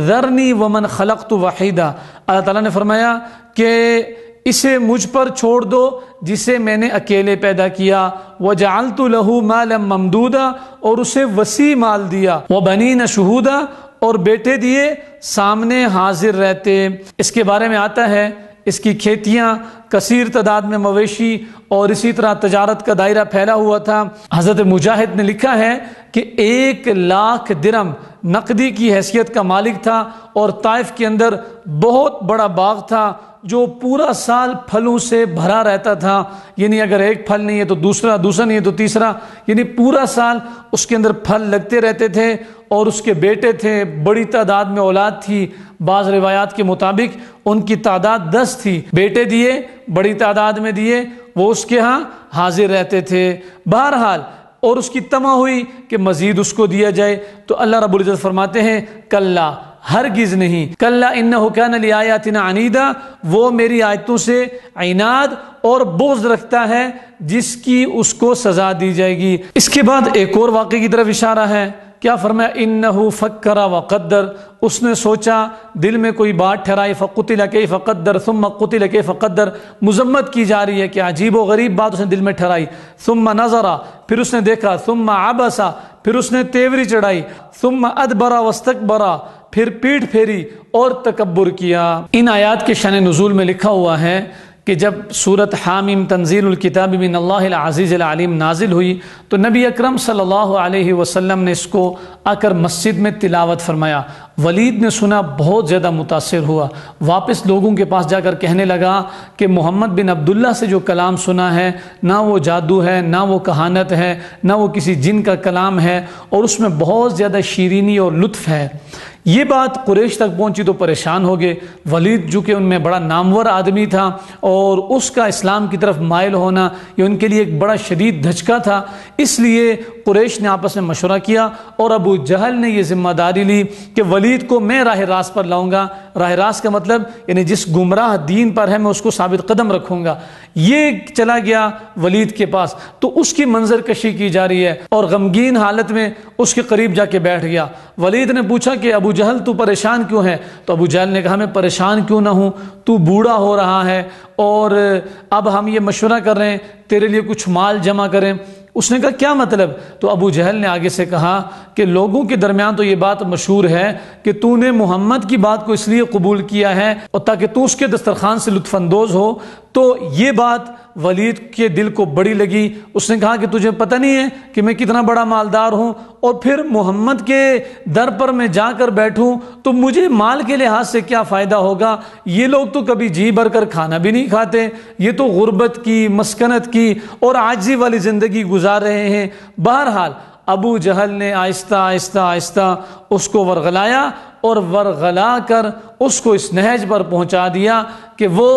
ذرنی ومن خلقت وحیدا، اللہ تعالیٰ نے فرمایا کہ اسے مجھ پر چھوڑ دو جسے میں نے اکیلے پیدا کیا۔ وجعلت له مالا ممدودا، اور اسے وسیع مال دیا۔ وبنین شہودا، اور بیٹے دیے سامنے حاضر رہتے۔ اس کے بارے میں آتا ہے اس کی کھیتیاں، کثیر تعداد میں مویشی، اور اسی طرح تجارت کا دائرہ پھیلا ہوا تھا۔ حضرت مجاہد نے لکھا ہے کہ 1,00,000 درہم نقدی کی حیثیت کا مالک تھا، اور طائف کے اندر بہت بڑا باغ تھا جو پورا سال پھلوں سے بھرا رہتا تھا، یعنی اگر ایک پھل نہیں ہے تو دوسرا، دوسرا نہیں ہے تو تیسرا، یعنی پورا سال اس کے اندر پھل لگتے رہتے تھے۔ اور اس کے بیٹے تھے، بڑی تعداد میں اولاد تھی، بعض روایات کے مطابق ان کی تعداد 10 تھی۔ بیٹے دیے، بڑی تعداد میں دیے، وہ اس کے ہاں حاضر رہتے تھے۔ بہرحال اور اس کی طمع ہوئی کہ مزید اس کو دیا جائے، تو اللہ رب العزت فرماتے ہیں کلا، ہرگز نہیں، کلا انہ کان لآیاتنا عنیدا، وہ میری آیتوں سے عناد اور بغض رکھتا ہے، جس کی اس کو سزا دی جائے گی۔ اس کے بعد ایک اور واقعے کی طرف اشارہ ہے۔ کیا فرمایا؟ انہ فکر وقدر، اس نے سوچا، دل میں کوئی بات ٹھہرائی، فقتل کیف قدر ثم قتل کیف قدر، مذمت کی جا رہی ہے کہ عجیب و غریب بات اس نے دل میں ٹھہرائی۔ ثم نظر، پھر اس نے دیکھا، ثم عبس، پھر اس نے تیوری چڑھائی، ثم ادبر واستکبر، پھر پیٹھ پھیری اور تکبر کیا۔ ان آیات کے شان نزول میں لکھا ہوا ہے کہ جب سورت حامیم تنزیل الکتاب من اللہ العزیز العلیم نازل ہوئی تو نبی اکرم صلی اللہ علیہ وسلم نے اس کو آ کر مسجد میں تلاوت فرمایا۔ ولید نے سنا، بہت زیادہ متاثر ہوا، واپس لوگوں کے پاس جا کر کہنے لگا کہ محمد بن عبداللہ سے جو کلام سنا ہے، نہ وہ جادو ہے، نہ وہ کہانت ہے، نہ وہ کسی جن کا کلام ہے، اور اس میں بہت زیادہ شیرینی اور لطف ہے۔ یہ بات قریش تک پہنچی تو پریشان ہو گئے۔ ولید جو کہ ان میں بڑا نامور آدمی تھا، اور اس کا اسلام کی طرف مائل ہونا یہ ان کے لیے ایک بڑا شدید دھچکا تھا، اس لیے قریش نے آپس میں مشورہ کیا، اور ابو جہل نے یہ ذمہ داری لی کہ ولید کو میں راہ راست پر لاؤں گا۔ راہ راست کا مطلب یعنی جس گمراہ دین پر ہے میں اس کو ثابت قدم رکھوں گا۔ یہ چلا گیا ولید کے پاس، تو اس کی منظر کشی کی جا رہی ہے، اور غمگین حالت میں اس کے قریب جا کے بیٹھ گیا۔ ولید نے پوچھا کہ ابو جہل تو پریشان کیوں ہے؟ تو ابو جہل نے کہا میں پریشان کیوں نہ ہوں، تو بوڑھا ہو رہا ہے، اور اب ہم یہ مشورہ کر رہے ہیں تیرے لیے کچھ مال جمع کریں۔ اس نے کہا کیا مطلب؟ تو ابو جہل نے آگے سے کہا کہ لوگوں کے درمیان تو یہ بات مشہور ہے کہ تو نے محمد کی بات کو اس لیے قبول کیا ہے اور تاکہ تو اس کے دسترخوان سے لطف اندوز ہو۔ تو یہ بات ولید کے دل کو بڑی لگی۔ اس نے کہا کہ تجھے پتہ نہیں ہے کہ میں کتنا بڑا مالدار ہوں، اور پھر محمد کے در پر میں جا کر بیٹھوں تو مجھے مال کے لحاظ سے کیا فائدہ ہوگا؟ یہ لوگ تو کبھی جی بھر کر کھانا بھی نہیں کھاتے، یہ تو غربت کی، مسکنت کی اور عاجزی والی زندگی گزار رہے ہیں۔ بہرحال ابو جہل نے آہستہ آہستہ آہستہ اس کو ورغلایا، اور ورغلا کر اس کو اس نہج پر پہنچا دیا کہ وہ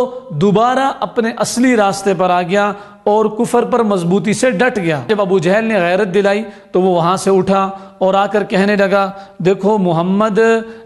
دوبارہ اپنے اصلی راستے پر آ گیا اور کفر پر مضبوطی سے ڈٹ گیا۔ جب ابو جہل نے غیرت دلائی تو وہ وہاں سے اٹھا اور آ کر کہنے لگا دیکھو محمد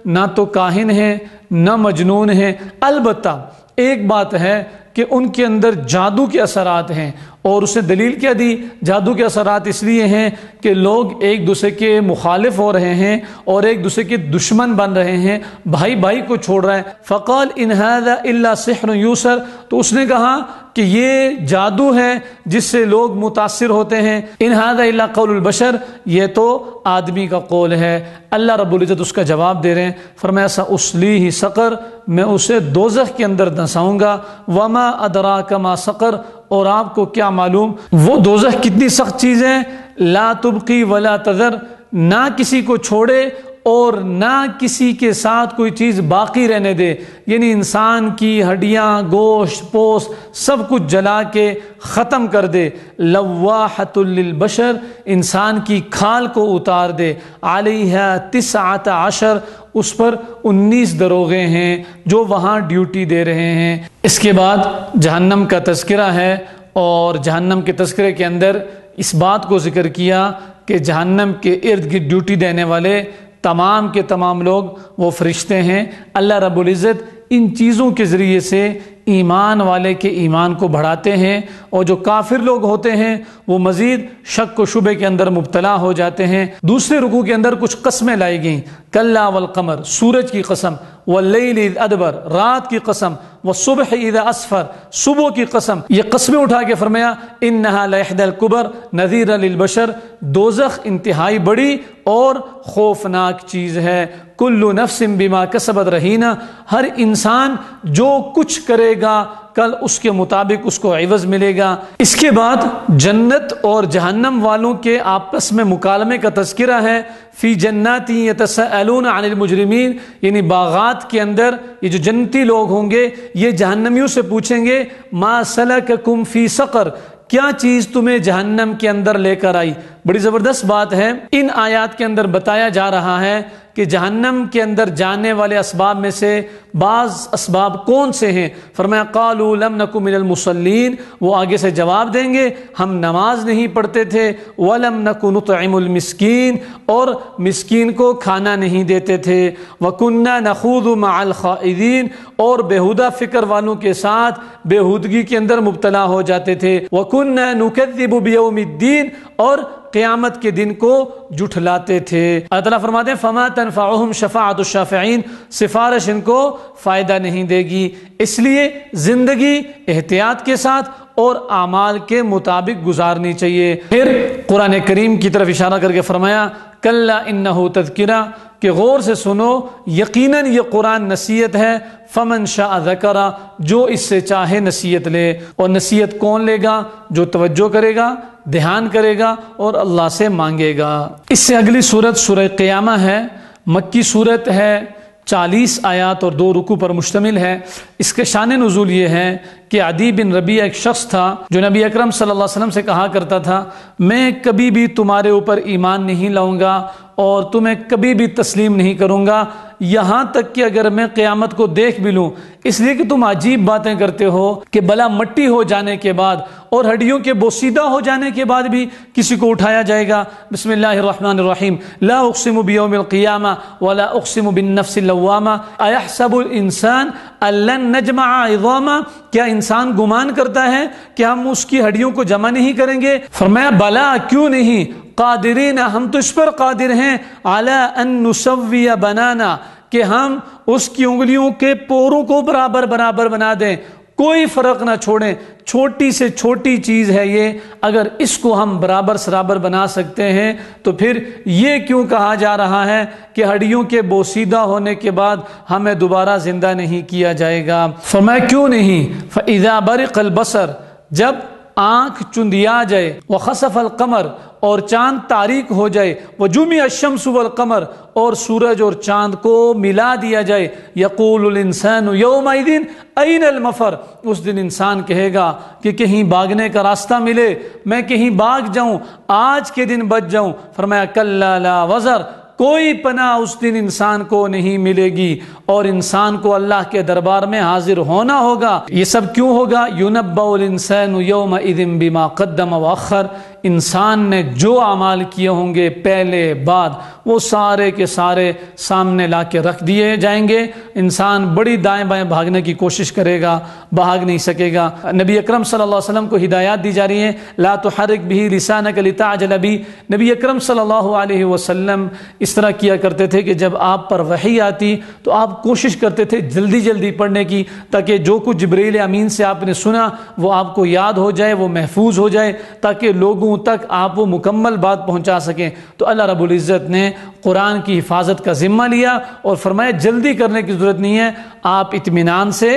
نہ تو کاہن ہے نہ مجنون ہے، البتہ ایک بات ہے کہ ان کے اندر جادو کے اثرات ہیں، اور اس نے دلیل کیا دی؟ جادو کے اثرات اس لیے ہیں کہ لوگ ایک دوسرے کے مخالف ہو رہے ہیں اور ایک دوسرے کے دشمن بن رہے ہیں، بھائی بھائی کو چھوڑ رہا ہے۔ فقال ان ھذا الا سحر یوسر، تو اس نے کہا کہ یہ جادو ہے جس سے لوگ متاثر ہوتے ہیں۔ ان ھذا الا قول البشر، یہ تو آدمی کا قول ہے۔ اللہ رب العزت اس کا جواب دے رہے ہیں، فرمایا سأصلیہ سقر، میں اسے دوزخ کے اندر دھنساؤں گا۔ وما ادراک ما سقر، اور آپ کو کیا معلوم وہ دوزخ کتنی سخت چیز ہے۔ لا تبقی ولا تذر، نہ کسی کو چھوڑے اور نہ کسی کے ساتھ کوئی چیز باقی رہنے دے، یعنی انسان کی ہڈیاں، گوشت، پوست سب کچھ جلا کے ختم کر دے۔ لواحۃ للبشر، انسان کی کھال کو اتار دے۔ علیہا 19، اس پر 19 دروغے ہیں جو وہاں ڈیوٹی دے رہے ہیں۔ اس کے بعد جہنم کا تذکرہ ہے، اور جہنم کے تذکرے کے اندر اس بات کو ذکر کیا کہ جہنم کے ارد گرد ڈیوٹی دینے والے تمام کے تمام لوگ وہ فرشتے ہیں۔ اللہ رب العزت ان چیزوں کے ذریعے سے ایمان والے کے ایمان کو بڑھاتے ہیں، اور جو کافر لوگ ہوتے ہیں وہ مزید شک و شبے کے اندر مبتلا ہو جاتے ہیں۔ دوسرے رکوع کے اندر کچھ قسمیں لائی گئیں، کلا والقمر، سورج کی قسم، واللیل اذ ادبر، رات کی قسم، والصبح اذا اسفر، صبح کی قسم۔ یہ قسمیں اٹھا کے فرمایا انہا لإحدى الکبر نذیرا للبشر، دوزخ انتہائی بڑی اور خوفناک چیز ہے۔ کل نفس بما کسبت رہینہ، ہر انسان جو کچھ کرے گا کل اس کے مطابق اس کو عوض ملے گا۔ اس کے بعد جنت اور جہنم والوں کے آپس میں مکالمے کا تذکرہ ہے۔ فی جنات یتساءلون عن المجرمین، یعنی باغات کے اندر یہ جو جنتی لوگ ہوں گے یہ جہنمیوں سے پوچھیں گے ما سلککم فی سقر، کیا چیز تمہیں جہنم کے اندر لے کر آئی۔ بڑی زبردست بات ہے، ان آیات کے اندر بتایا جا رہا ہے کہ جہنم کے اندر جانے والے اسباب میں سے بعض اسباب کون سے ہیں۔ فرمایا قالوا لم نک من المصلین، وہ آگے سے جواب دیں گے ہم نماز نہیں پڑھتے تھے، ولم نک نطعم المسکین، اور مسکین کو کھانا نہیں دیتے تھے، وکنا نخوض مع الخائضین، اور بےہودہ فکر والوں کے ساتھ بےہودگی کے اندر مبتلا ہو جاتے تھے، وکنا نکذب بیوم الدین، اور قیامت کے دن کو جھٹلاتے تھے۔ اللہ تعالیٰ فرماتے ہیں فما تنفعهم شفاعت الشافعین، سفارش ان کو فائدہ نہیں دے گی۔ اس لیے زندگی احتیاط کے ساتھ اور اعمال کے مطابق گزارنی چاہیے۔ پھر قرآن کریم کی طرف اشارہ کر کے فرمایا کلا انہ تذکرہ، کہ غور سے سنو یقیناً یہ قرآن نصیحت ہے، فمن شاء ذکر، جو اس سے چاہے نصیحت لے۔ اور نصیحت کون لے گا؟ جو توجہ کرے گا، دھیان کرے گا اور اللہ سے مانگے گا۔ اس سے اگلی صورت سورہ قیامہ ہے، مکی صورت ہے، 40 آیات اور 2 رکوع پر مشتمل ہے۔ اس کے شان نزول یہ ہے کہ عدی بن ربیعہ ایک شخص تھا جو نبی اکرم صلی اللہ علیہ وسلم سے کہا کرتا تھا میں کبھی بھی تمہارے اوپر ایمان نہیں لاؤں گا اور تمہیں کبھی بھی تسلیم نہیں کروں گا، یہاں تک کہ اگر میں قیامت کو دیکھ بھی لوں، اس لیے کہ تم عجیب باتیں کرتے ہو کہ بلا مٹی ہو جانے کے بعد اور ہڈیوں کے بوسیدہ ہو جانے کے بعد بھی کسی کو اٹھایا جائے گا۔ بسم اللہ الرحمن الرحیم، لا اقسم بیوم القیامہ ولا اقسم بالنفس اللوامہ ایحسب الانسان ان لن نجمع عظاما، کیا انسان گمان کرتا ہے کہ ہم اس کی ہڈیوں کو جمع نہیں کریں گے؟ فرمایا بلا، کیوں نہیں، قادرین، ہم تو اس پر قادر ہیں، علی ان نسوی بنانا، کہ ہم اس کی انگلیوں کے پوروں کو برابر برابر بنا دیں، کوئی فرق نہ چھوڑیں۔ چھوٹی سے چھوٹی چیز ہے یہ، اگر اس کو ہم برابر سرابر بنا سکتے ہیں تو پھر یہ کیوں کہا جا رہا ہے کہ ہڈیوں کے بوسیدہ ہونے کے بعد ہمیں دوبارہ زندہ نہیں کیا جائے گا؟ فرمایا کیوں نہیں، فَإِذَا بَرِقَ الْبَصَرُ، جب آنکھ چندیا جائے، وَخَسَفَ الْقَمَرُ، اور چاند تاریک ہو جائے، وَجُمِعَ الشَّمْسُ وَالْقَمَرُ، اور سورج اور چاند کو ملا دیا جائے، يَقُولُ الْإِنسَانُ يَوْمَئِذٍ أَيْنَ الْمَفَرُ، اس دن انسان کہے گا کہ کہیں بھاگنے کا راستہ ملے، میں کہیں بھاگ جاؤں، آج کے دن بچ جاؤں۔ فرمایا کَلَّا لَا وَزَرَ، کوئی پناہ اس دن انسان کو نہیں ملے گی، اور انسان کو اللہ کے دربار میں حاضر ہونا ہوگا۔ یہ سب کیوں ہوگا؟ یُنَبَّأُ الْإِنسَانُ يَوْمَئِذٍ بِمَا قَدَّمَ وَأَخَّرَ، انسان نے جو اعمال کیے ہوں گے پہلے بعد وہ سارے کے سارے سامنے لا کے رکھ دیے جائیں گے۔ انسان بڑی دائیں بائیں بھاگنے کی کوشش کرے گا، بھاگ نہیں سکے گا۔ نبی اکرم صلی اللہ علیہ وسلم کو ہدایات دی جا رہی ہیں، لا تحرک بہ لسانک لتعجل بہ۔ نبی اکرم صلی اللہ علیہ وسلم اس طرح کیا کرتے تھے کہ جب آپ پر وحی آتی تو آپ کوشش کرتے تھے جلدی جلدی پڑھنے کی، تاکہ جو کچھ جبریل امین سے آپ نے سنا وہ آپ کو یاد ہو جائے، وہ محفوظ ہو جائے، تاکہ لوگوں تک آپ وہ مکمل بات پہنچا سکیں۔ تو اللہ رب العزت نے قرآن کی حفاظت کا ذمہ لیا اور فرمایا جلدی کرنے کی ضرورت نہیں ہے، آپ اطمینان سے،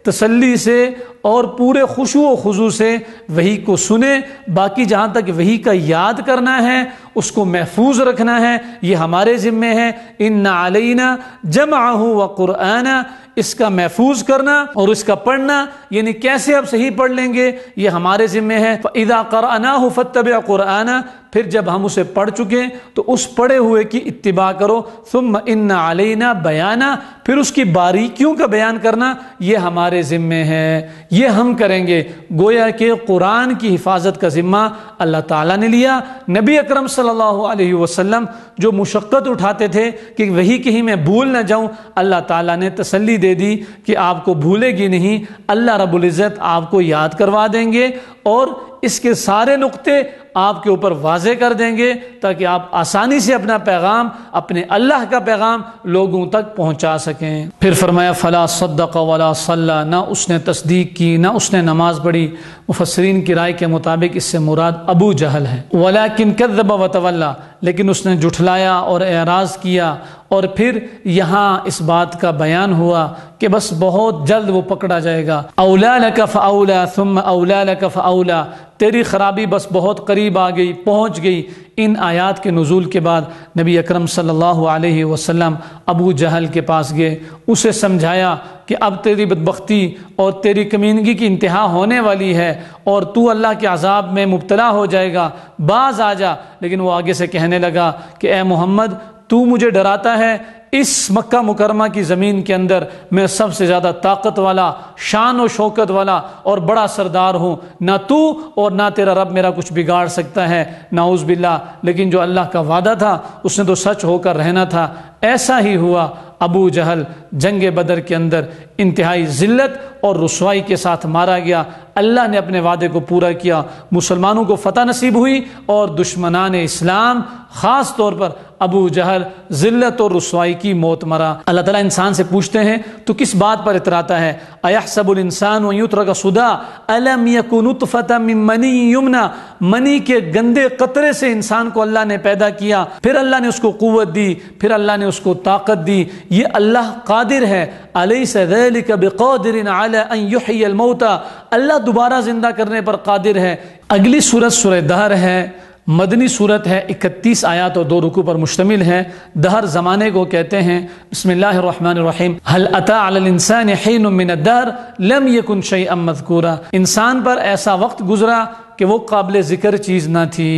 تسلی سے اور پورے خشوع و خضوع سے وحی کو سنیں۔ باقی جہاں تک وحی کا یاد کرنا ہے، اس کو محفوظ رکھنا ہے، یہ ہمارے ذمے ہے۔ ان علینا جمعہ وقرآنہ، اس کا محفوظ کرنا اور اس کا پڑھنا، یعنی کیسے آپ صحیح پڑھ لیں گے یہ ہمارے ذمے ہے۔ فَإِذَا قَرَأْنَاهُ فَاتَّبِعْ قُرْآنَهُ، پھر جب ہم اسے پڑھ چکے تو اس پڑھے ہوئے کی اتباع کرو۔ ثُمَّ إِنَّ عَلَيْنَا بَيَانًا، پھر اس کی باریکیوں کا بیان کرنا یہ ہمارے ذمے ہے، یہ ہم کریں گے۔ گویا کہ قرآن کی حفاظت کا ذمہ اللہ تعالیٰ نے لیا۔ نبی اکرم صلی اللہ علیہ وسلم جو مشقت اٹھاتے تھے کہ وہی کہیں میں بھول نہ جاؤں، اللہ تعالیٰ نے تسلی دے دی کہ آپ کو بھولے گی نہیں، اللہ رب العزت آپ کو یاد کروا دیں گے اور اس کے سارے نقطے آپ کے اوپر واضح کر دیں گے، تاکہ آپ آسانی سے اپنا پیغام، اپنے اللہ کا پیغام لوگوں تک پہنچا سکیں۔ پھر فرمایا فلا صدق ولا صلی، نہ اس نے تصدیق کی نہ اس نے نماز پڑھی۔ مفسرین کی رائے کے مطابق اس سے مراد ابو جہل ہے۔ ولیکن کذب وتولی، لیکن اس نے جھٹلایا اور اعراض کیا۔ اور پھر یہاں اس بات کا بیان ہوا کہ بس بہت جلد وہ پکڑا جائے گا۔ اولی لک فاولی ثم اولی لک فاولی، تیری خرابی بس بہت قریب آ گئی، پہنچ گئی۔ ان آیات کے نزول کے بعد نبی اکرم صلی اللہ علیہ وسلم ابو جہل کے پاس گئے، اسے سمجھایا کہ اب تیری بدبختی اور تیری کمینگی کی انتہا ہونے والی ہے اور تو اللہ کے عذاب میں مبتلا ہو جائے گا، باز آ جا۔ لیکن وہ آگے سے کہنے لگا کہ اے محمد، تو مجھے ڈراتا ہے، اس مکہ مکرمہ کی زمین کے اندر میں سب سے زیادہ طاقت والا، شان و شوکت والا اور بڑا سردار ہوں، نہ تو اور نہ تیرا رب میرا کچھ بگاڑ سکتا ہے، نعوذ باللہ۔ لیکن جو اللہ کا وعدہ تھا اس نے تو سچ ہو کر رہنا تھا۔ ایسا ہی ہوا، ابو جہل جنگ بدر کے اندر انتہائی ذلت اور رسوائی کے ساتھ مارا گیا۔ اللہ نے اپنے وعدے کو پورا کیا، مسلمانوں کو فتح نصیب ہوئی اور دشمنان اسلام خاص طور پر ابو جہل ذلت اور رسوائی کی موت مرا۔ اللہ تعالیٰ انسان سے پوچھتے ہیں تو کس بات پر اتراتا ہے؟ ایحسب الانسان ان یترک سدی الم یک نطفۃ من منی یمنی، منی کے گندے قطرے سے انسان کو اللہ نے پیدا کیا، پھر اللہ نے اس کو قوت دی، پھر اللہ نے اس کو طاقت دی۔ یہ اللہ قادر ہے۔ الیس ذلک بقادر علی ان یحیی الموتى، اللہ دوبارہ زندہ کرنے پر قادر ہے۔ اگلی سورت سورہ دہر ہے، مدنی صورت ہے، 31 آیات اور 2 رکوع پر مشتمل ہے۔ دہر زمانے کو کہتے ہیں۔ بسم اللہ الرحمن الرحیم۔ هل اتى على الانسان حين من الدهر لم يكن شيئا مذكورا، انسان پر ایسا وقت گزرا کہ وہ قابل ذکر چیز نہ تھی۔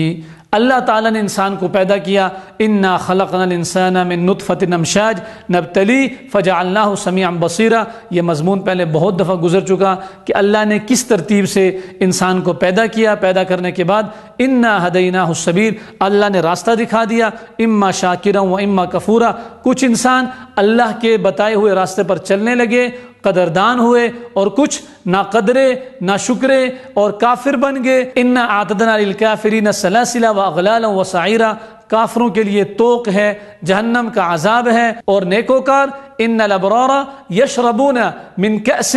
اللہ تعالیٰ نے انسان کو پیدا کیا، انا خلقنا الانسان من نطفۃ امشاج نبتلی فجعلناہ سمیعا بصیرا۔ یہ مضمون پہلے بہت دفعہ گزر چکا کہ اللہ نے کس ترتیب سے انسان کو پیدا کیا۔ پیدا کرنے کے بعد انا ہدیناہ السبیل، اللہ نے راستہ دکھا دیا، اما شاکرا و اما کفورا۔ کچھ انسان اللہ کے بتائے ہوئے راستے پر چلنے لگے، قدردان ہوئے، اور کچھ نہ قدرے نہ شکرے اور کافر بن گئے۔ انا اعتدنا للکافرین سلاسلا واغلالا وسعیرا، کافروں کے لیے طوق ہے، جہنم کا عذاب ہے۔ اور نیکوکار ان الابرار یشربون من کأس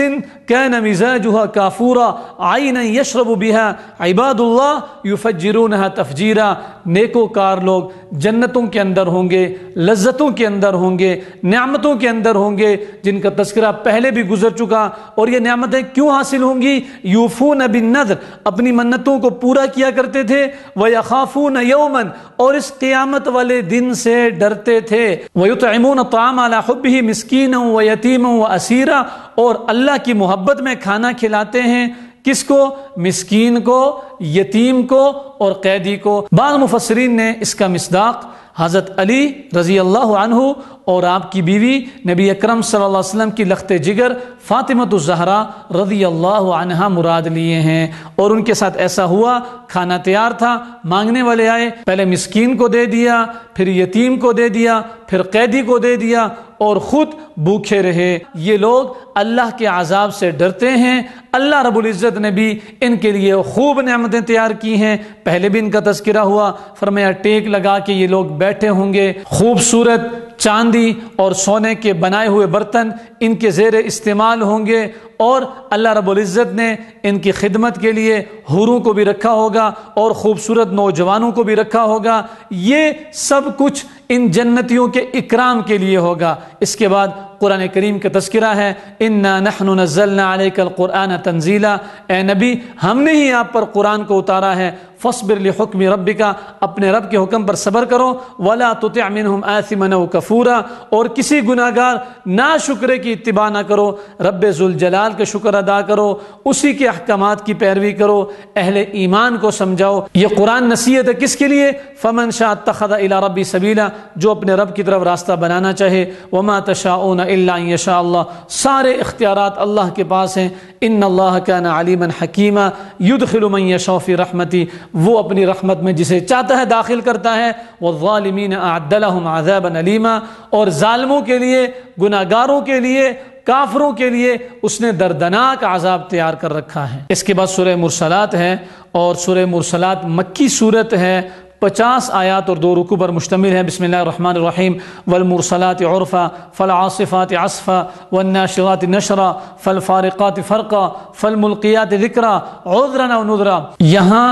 کان مزاجها کافورا عینا یشرب بها عباد اللہ یفجرونها تفجیرا۔ نیکوکار لوگ جنتوں کے اندر ہوں گے، لذتوں کے اندر ہوں گے، نعمتوں کے اندر ہوں گے جن کا تذکرہ پہلے بھی گزر چکا۔ اور یہ نعمتیں کیوں حاصل ہوں گی؟ یوفون بالنذر، اپنی منتوں کو پورا کیا کرتے تھے، ویخافون یوما، اور اس قیامت والے دن سے ڈرتے تھے، ویطعمون الطعام علی حبہ مسکینا و یتیما و اسیرا، اور اللہ کی محبت میں کھانا کھلاتے ہیں، کس کو؟ مسکین کو، یتیم کو اور قیدی کو۔ بعض مفسرین نے اس کا مصداق حضرت علی رضی اللہ عنہ اور آپ کی بیوی نبی اکرم صلی اللہ علیہ وسلم کی لخت جگر فاطمۃ الزہرا رضی اللہ عنہا مراد لیے ہیں۔ اور ان کے ساتھ ایسا ہوا، کھانا تیار تھا، مانگنے والے آئے، پہلے مسکین کو دے دیا، پھر یتیم کو دے دیا، پھر قیدی کو دے دیا، اور خود بھوکے رہے۔ یہ لوگ اللہ کے عذاب سے ڈرتے ہیں۔ اللہ رب العزت نے بھی ان کے لیے خوب نعمتیں تیار کی ہیں۔ پہلے بھی ان کا تذکرہ ہوا، فرمایا ٹیک لگا کے یہ لوگ بیٹھے ہوں گے، خوبصورت چاندی اور سونے کے بنائے ہوئے برتن ان کے زیر استعمال ہوں گے، اور اللہ رب العزت نے ان کی خدمت کے لیے حوروں کو بھی رکھا ہوگا اور خوبصورت نوجوانوں کو بھی رکھا ہوگا۔ یہ سب کچھ ان جنتیوں کے اکرام کے لیے ہوگا۔ اس کے بعد قرآن کریم کا تذکرہ ہے، انا نحن نزلنا علیک القرآن تنزیلا، اے نبی ہم نے ہی آپ پر قرآن کو اتارا ہے، فاصبر لحکم ربک، اپنے رب کے حکم پر صبر کرو، ولا تطع منہم آثما وکفورا، اور کسی گناہگار ناشکرے کی اتباع نہ کرو، رب ذوالجلال کا شکر ادا کرو، اسی کے احکامات کی پیروی کرو، اہل ایمان کو سمجھاؤ۔ یہ قرآن نصیحت ہے کس کے لیے؟ فمن شاء اتخذ الی ربی سبیلا، جو اپنے رب کی طرف راستہ بنانا چاہے، وما تشاءون الا ان یشاء اللہ، سارے اختیارات اللہ کے پاس ہیں۔ ان اللہ کان علیما حکیما یدخل من یشاء فی رحمتی، وہ اپنی رحمت میں جسے چاہتا ہے داخل کرتا ہے، والظالمین اعد لهم عذابا الیما، اور ظالموں کے لیے، گناہگاروں کے لیے، کافروں کے لیے اس نے دردناک عذاب تیار کر رکھا ہے۔ اس کے بعد سورہ مرسلات ہے، اور سورہ مرسلات مکی صورت ہے، 50 آیات اور 2 رکوع پر مشتمل ہے۔ بسم اللہ الرحمن الرحیم، والمرسلات عرفا فالعاصفات عصفا والناشرات نشرا فالفارقات فرقا فالملقیات ذکرا عذرا او نذرا۔ یہاں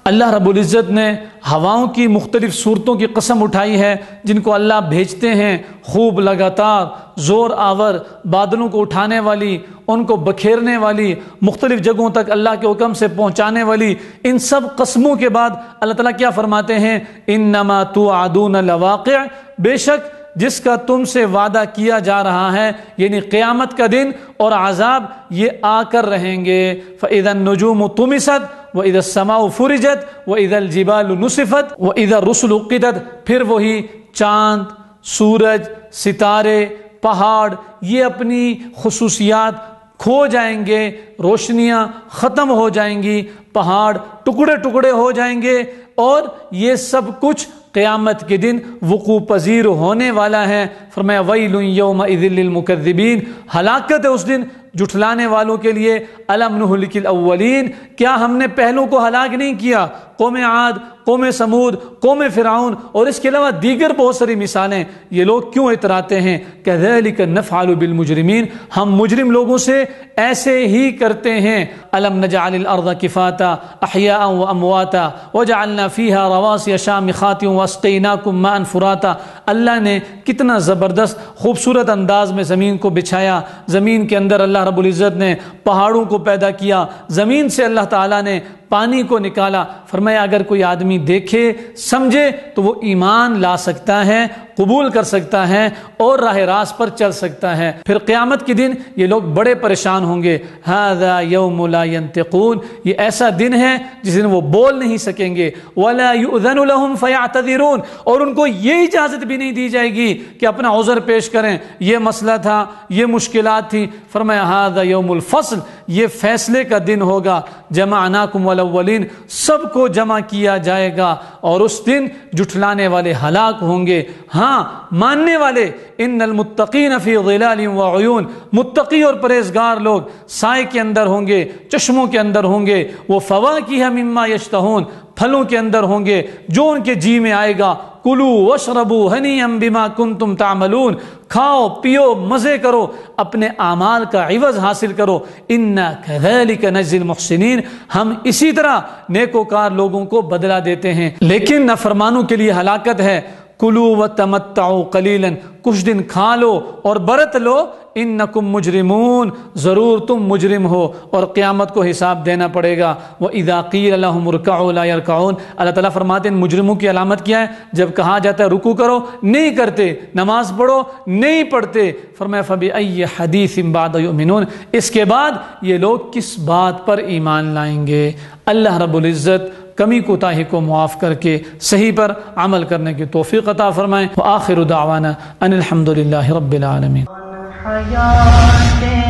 اللہ رب العزت نے ہواؤں کی مختلف صورتوں کی قسم اٹھائی ہے جن کو اللہ بھیجتے ہیں، خوب لگاتار زور آور، بادلوں کو اٹھانے والی، ان کو بکھیرنے والی، مختلف جگہوں تک اللہ کے حکم سے پہنچانے والی۔ ان سب قسموں کے بعد اللہ تعالیٰ کیا فرماتے ہیں؟ انما توعدون لواقع، بے شک جس کا تم سے وعدہ کیا جا رہا ہے، یعنی قیامت کا دن اور عذاب، یہ آ کر رہیں گے۔ فَإِذَا النُّجُومُ طُمِسَتْ وَإِذَا السَّمَاءُ فُرِجَتْ وَإِذَا الْجِبَالُ نُصِفَتْ وَإِذَا الرُّسُلُ اُقِّتَتْ، پھر وہی چاند، سورج، ستارے، پہاڑ، یہ اپنی خصوصیات کھو جائیں گے، روشنیاں ختم ہو جائیں گی، پہاڑ ٹکڑے ٹکڑے ہو جائیں گے، اور یہ سب کچھ قیامت کے دن وقوع پذیر ہونے والا ہے۔ فرمایا ویل یومئذ للمکذبین، ہلاکت ہے اس دن جھٹلانے والوں کے لیے۔ الم نہلک الاولین، کیا ہم نے پہلوں کو ہلاک نہیں کیا؟ قوم عاد، قوم سمود، قوم فرعون، اور اس کے علاوہ دیگر بہت ساری مثالیں۔ یہ لوگ کیوں اتراتے ہیں؟ کذالک نفعل بالمجرمین، ہم مجرم لوگوں سے ایسے ہی کرتے ہیں۔ الم نجعل الارض کفاتا احیاء وامواتا وجعلنا فیہا رواسی شامخات واسقیناکم ماء فراتا، اللہ نے کتنا زبردست خوبصورت انداز میں زمین کو بچھایا، زمین کے اندر اللہ رب العزت نے پہاڑوں کو پیدا کیا، زمین سے اللہ تعالیٰ نے پانی کو نکالا۔ فرمایا اگر کوئی آدمی دیکھے سمجھے تو وہ ایمان لا سکتا ہے، قبول کر سکتا ہے اور راہ راست پر چل سکتا ہے۔ پھر قیامت کے دن یہ لوگ بڑے پریشان ہوں گے۔ ھذا یوم لا ینطقون، یہ ایسا دن ہے جس دن وہ بول نہیں سکیں گے۔ ولا یؤذن لهم فیعتذرون، اور ان کو یہ اجازت بھی نہیں دی جائے گی کہ اپنا عذر پیش کریں، یہ مسئلہ تھا، یہ مشکلات تھی۔ فرمایا ھذا یوم الفصل، یہ فیصلے کا دن ہوگا۔ جمعناکم والاولین، سب کو جمع کیا جائے گا، اور اس دن جھٹلانے والے ہلاک ہوں گے۔ ہاں ماننے والے، ان المتقین فی ظلال وعیون، متقی اور پرہیزگار لوگ سائے کے اندر ہوں گے، چشموں کے اندر ہوں گے، وہ فواکہ مما یشتہون، پھلوں کے اندر ہوں گے جو ان کے جی میں آئے گا۔ کلوا واشربوا ہنیئا بما کنتم تعملون، کھاؤ پیو مزے کرو، اپنے اعمال کا عوض حاصل کرو۔ انا کذالک نجزی المحسنین، ہم اسی طرح نیکوکار لوگوں کو بدلہ دیتے ہیں۔ لیکن نافرمانوں کے لیے ہلاکت ہے۔ کلوا وتمتعوا قلیلا، کچھ دن کھا لو اور برت لو، انکم مجرمون، ضرور تم مجرم ہو اور قیامت کو حساب دینا پڑے گا۔ وَإِذَا قِيلَ لَهُمُ ارْكَعُوا لَا يَرْكَعُونَ، اللہ تعالیٰ فرماتے ہیں ان مجرموں کی علامت کیا ہے؟ جب کہا جاتا ہے رکوع کرو نہیں کرتے، نماز پڑھو نہیں پڑھتے۔ فرمایا فَبِأَيِّ حَدِيثٍ بَعْدَ يُؤْمِنُونَ، اس کے بعد یہ لوگ کس بات پر ایمان لائیں گے؟ اللہ رب العزت کمی کوتاہی کو معاف کر کے صحیح پر عمل کرنے کی توفیق عطا فرمائیں۔ وآخر دعوانا ان الحمد للہ رب العالمین۔ حیات